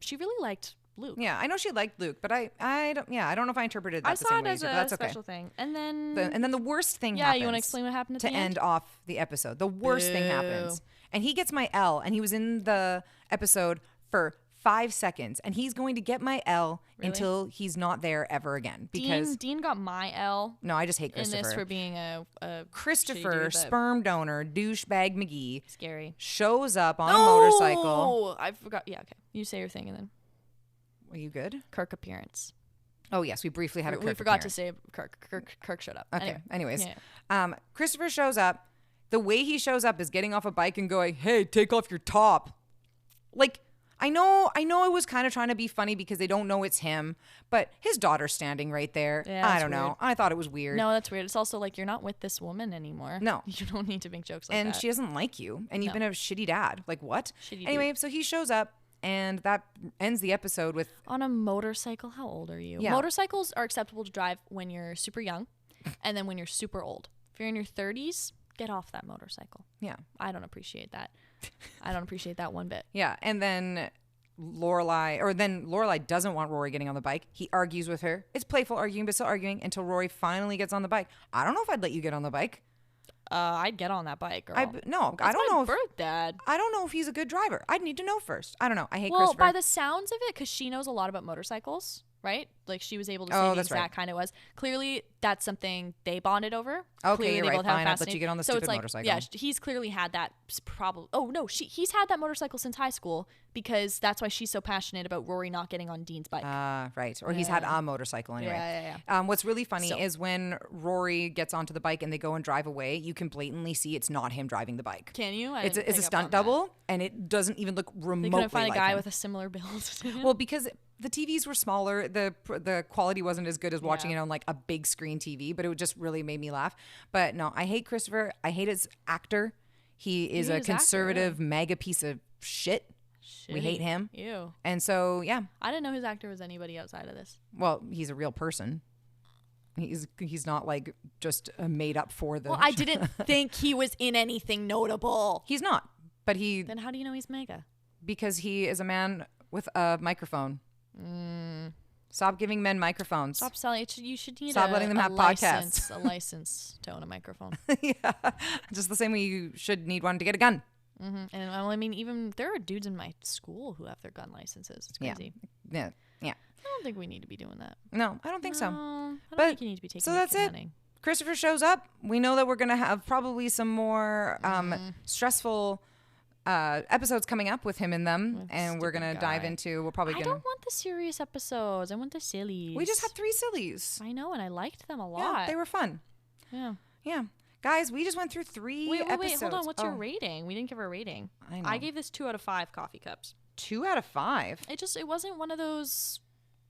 She really liked Luke. Yeah, I know she liked Luke, but I don't know if I interpreted that the same way. I saw it as a special thing. And then the worst thing happens. Yeah, you want to explain what happened to end off the episode. The worst thing happens. And he gets my L, and he was in the episode for 5 seconds, and he's going to get my L until he's not there ever again. Because Dean got my L. No, I just hate Christopher. In this for being a Christopher, sperm donor, douchebag McGee. Scary. Shows up on a motorcycle. I forgot. Yeah, okay. You say your thing and then. Are you good? Kirk appearance. Oh, yes. We briefly had a Kirk We forgot to appearance. say Kirk showed up. Okay. Anyways, Yeah. Christopher shows up. The way he shows up is getting off a bike and going, "Hey, take off your top." Like, I know it was kind of trying to be funny because they don't know it's him, but his daughter's standing right there. Yeah, I that's don't know. weird. I thought it was weird. No, that's weird. It's also like you're not with this woman anymore. No. You don't need to make jokes like And that. she doesn't like you, and you've No. been a shitty dad. Like, what? Shitty Anyway, so he shows up, and that ends the episode with On a motorcycle, how old are you? Yeah. Motorcycles are acceptable to drive when you're super young and then when you're super old. If you're in your 30s, get off that motorcycle. yeah. I don't appreciate that. I don't appreciate that one bit. Yeah, and then Lorelai doesn't want Rory getting on the bike. He argues with her. It's playful arguing, but still arguing until Rory finally gets on the bike. I don't know if I'd let you get on the bike. I'd get on that bike, girl. I don't know my if birth dad. I don't know if he's a good driver. I'd need to know first. I don't know. I hate Well, Christopher. by the sounds of it, because she knows a lot about motorcycles, right? Like she was able to say Oh, the that's exact right. kind it was. Clearly, that's something they bonded over. Okay, Clearly, you're they right. both have Fine, I'll let fascination- you get on the so stupid it's like, motorcycle. Yeah, he's clearly had that problem. Oh no, he's had that motorcycle since high school because that's why she's so passionate about Rory not getting on Dean's bike. Right. Or he's had a motorcycle anyway. Yeah. What's really funny So- is when Rory gets onto the bike and they go and drive away, you can blatantly see it's not him driving the bike. Can you? I It's didn't a pick up stunt on that. double, and it doesn't even look remotely They couldn't find a like guy him. with a similar build. to him? Well, because the TVs were smaller, the quality wasn't as good as watching Yeah. it on like a big screen TV, but it just really made me laugh. But no, I hate Christopher. I hate his actor. He is hate a his actor, conservative mega piece of shit. We hate Shitty. him. Ew. And so, yeah, I didn't know his actor was anybody outside of this. well, he's a real person. He's not like just made up for the. Well, I didn't think he was in anything notable. He's not, but he Then how do you know he's mega? because he is a man with a microphone. Stop giving men microphones. Stop selling it. You should need Stop letting them have podcasts. a license to own a microphone. Yeah, just the same way you should need one to get a gun. And well, I mean, even there are dudes in my school who have their gun licenses. It's crazy. Yeah. I don't think we need to be doing that. No, I don't think so. No, I don't But- think you need to be taking so your that's kid it. hunting. Christopher shows up. We know that we're gonna have probably some more stressful episodes coming up with him in them, With and we're gonna stupid dive guy. into. We're probably I gonna. don't want the serious episodes. I want the sillies. We just had 3 sillies. I know, and I liked them a Yeah, lot. they were fun. Yeah. Yeah, guys, we just went through 3 Wait, episodes. hold on. What's your Oh, rating? We didn't give her a rating. I know. I gave this 2 out of 5 coffee cups. 2 out of 5. It wasn't one of those.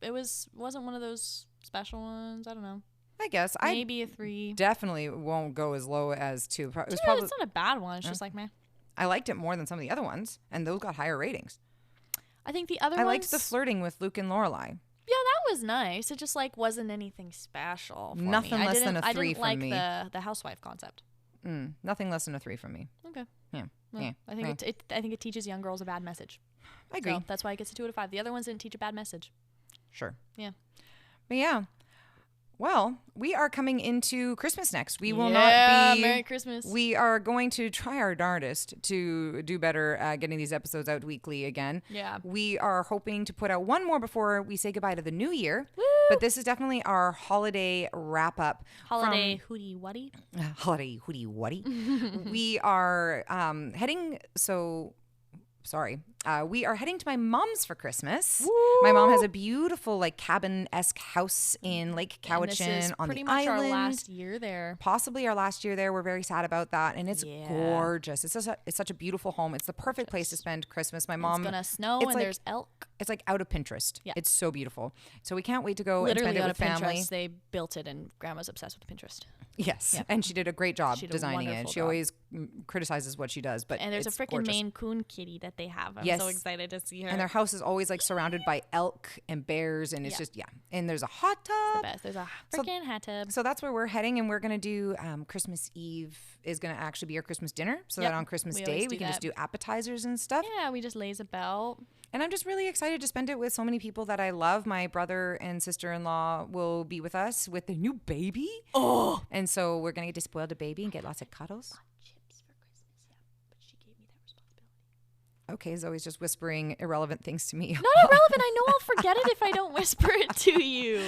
Wasn't one of those special ones. I don't know. I guess Maybe a 3. definitely won't go as low as 2. It was Yeah, probably. it's not a bad one. It's just like, man. I liked it more than some of the other ones, and those got higher ratings. I think the other I ones. liked the flirting with Luke and Lorelai. Yeah, that was nice. It just like wasn't anything special. For Nothing me. less than a I 3 didn't from like me. the housewife concept. Nothing less than a 3 from me. Okay. Yeah. Well, Yeah. I think I think it teaches young girls a bad message. I agree. So that's why it gets a 2 out of 5. The other ones didn't teach a bad message. Sure. Yeah. But yeah. Well, we are coming into Christmas next. We will Yeah, not be. Merry Christmas. We are going to try our darndest to do better at getting these episodes out weekly again. Yeah. We are hoping to put out one more before we say goodbye to the new year. Woo! But this is definitely our holiday wrap up. Holiday hootie wuddy. Holiday hootie wuddy. We are heading. We are heading to my mom's for Christmas. Woo! My mom has a beautiful, like, cabin-esque house in Lake And this is Cowichan on pretty the much island. our last year there. Possibly our last year there. We're very sad about that, and it's Yeah. gorgeous. It's such a beautiful home. It's the perfect place to spend Christmas. My mom. It's gonna snow it's and like- there's elk. It's like out of Pinterest. Yeah. It's so beautiful. So we can't wait to go Literally and spend out it of with family. Pinterest. They built it, and Grandma's obsessed with Pinterest. Yes, Yeah. and she did a great job She did a designing it. wonderful She job. always criticizes what she does, but And there's a it's freaking gorgeous. Maine Coon kitty that they have. I'm Yes. so excited to see her. And their house is always like surrounded by elk and bears, and it's Yeah. just And there's a hot the tub. best. There's a So- freaking hot tub. So that's where we're heading, and we're gonna do Christmas Eve is gonna actually be our Christmas dinner, so Yep. that on Christmas We Day always we do can just that. do appetizers and stuff. Yeah, we just lays about. And I'm just really excited to spend it with so many people that I love. My brother and sister-in-law will be with us with their new baby. Oh, And so we're going to get to spoil the baby and get lots of cuddles. chips for Christmas. Yeah, but she gave me that responsibility. Okay, Zoe's just whispering irrelevant things to me. Not irrelevant. I know I'll forget it if I don't whisper it to you.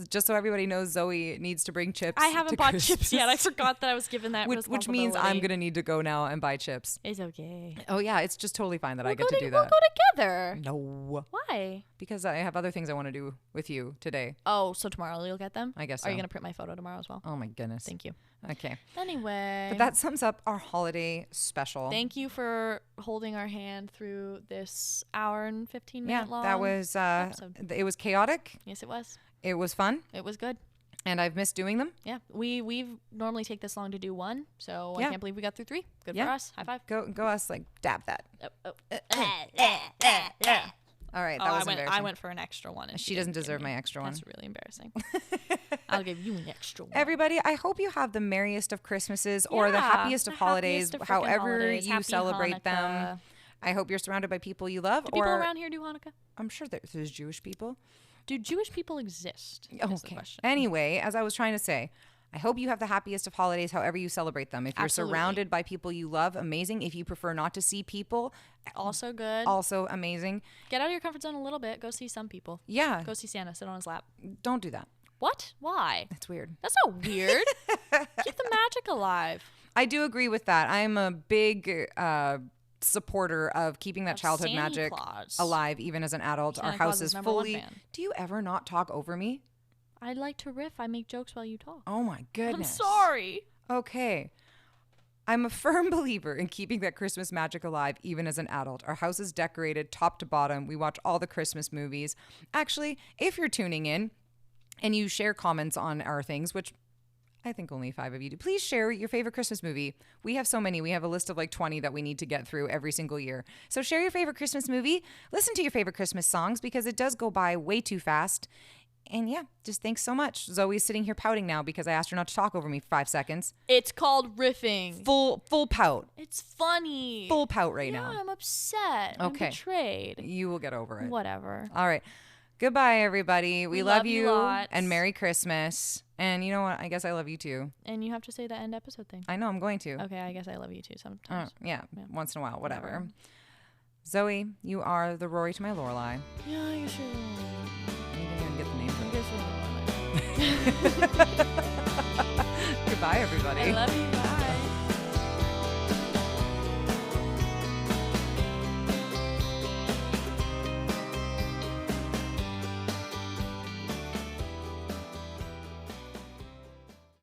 Just so everybody knows, Zoe needs to bring chips. I haven't bought Christmas. chips yet. I forgot that I was given that which means I'm going to need to go now and buy chips. It's okay. Oh, yeah. It's just totally fine that I We'll get to do that. We'll go together. No. Why? Because I have other things I want to do with you today. Oh, so tomorrow you'll get them? I guess so. Are you going to print my photo tomorrow as well? Oh, my goodness. Thank you. Okay. Anyway. But that sums up our holiday special. Thank you for holding our hand through this hour and 15 minute long that was episode. It was chaotic. Yes, it was. It was fun. It was good. And I've missed doing them. Yeah. We normally take this long to do one, so I Yeah. can't believe we got through 3. Good Yeah. for us. High five. Go us, like, dab that. All right, that was embarrassing. I went for an extra one. And She doesn't deserve my extra one. That's really embarrassing. I'll give you an extra one. Everybody, I hope you have the merriest of Christmases or the Yeah, happiest of the holidays, happiest of frickin' however holidays. you Happy celebrate them. Hanukkah. I hope you're surrounded by people you love. Do people around here do Hanukkah? I'm sure there's Jewish people. Do Jewish people exist? Is the Okay. question. Anyway, as I was trying to say, I hope you have the happiest of holidays, however you celebrate them. If you're Absolutely. surrounded by people you love, amazing. If you prefer not to see people, Also good. also amazing. Get out of your comfort zone a little bit. Go see some people. Yeah, Go see Santa. Sit on his lap. don't do that. What? Why? It's weird. That's not weird. Keep the magic alive. I do agree with that. I'm a big supporter of keeping that Of childhood Santa magic Claus. alive, even as an adult. Santa Our Claus house is is number one fully. fan. Do you ever not talk over me? I like to riff. I make jokes while you talk. Oh my goodness. I'm sorry. Okay. I'm a firm believer in keeping that Christmas magic alive, even as an adult. Our house is decorated top to bottom. We watch all the Christmas movies. Actually, if you're tuning in and you share comments on our things, which I think only 5 of you do, please share your favorite Christmas movie. We have so many. We have a list of like 20 that we need to get through every single year. So share your favorite Christmas movie. Listen to your favorite Christmas songs because it does go by way too fast. And yeah, just thanks so much. Zoe's sitting here pouting now because I asked her not to talk over me for 5 seconds. It's called riffing. Full pout. It's funny. Full pout right yeah, now. I'm upset. Okay. I'm betrayed. You will get over it. Whatever. All right. Goodbye, everybody. We love you lots. and Merry Christmas. And you know what? I guess I love you too. And you have to say the end episode thing. I know I'm going to. Okay, I guess I love you too sometimes. Yeah, once in a while, whatever. Whatever. Zoe, you are the Rory to my Lorelai. Yeah, I guess you're You didn't even get the name I for guess you're it. Goodbye, everybody. I love you. Bye.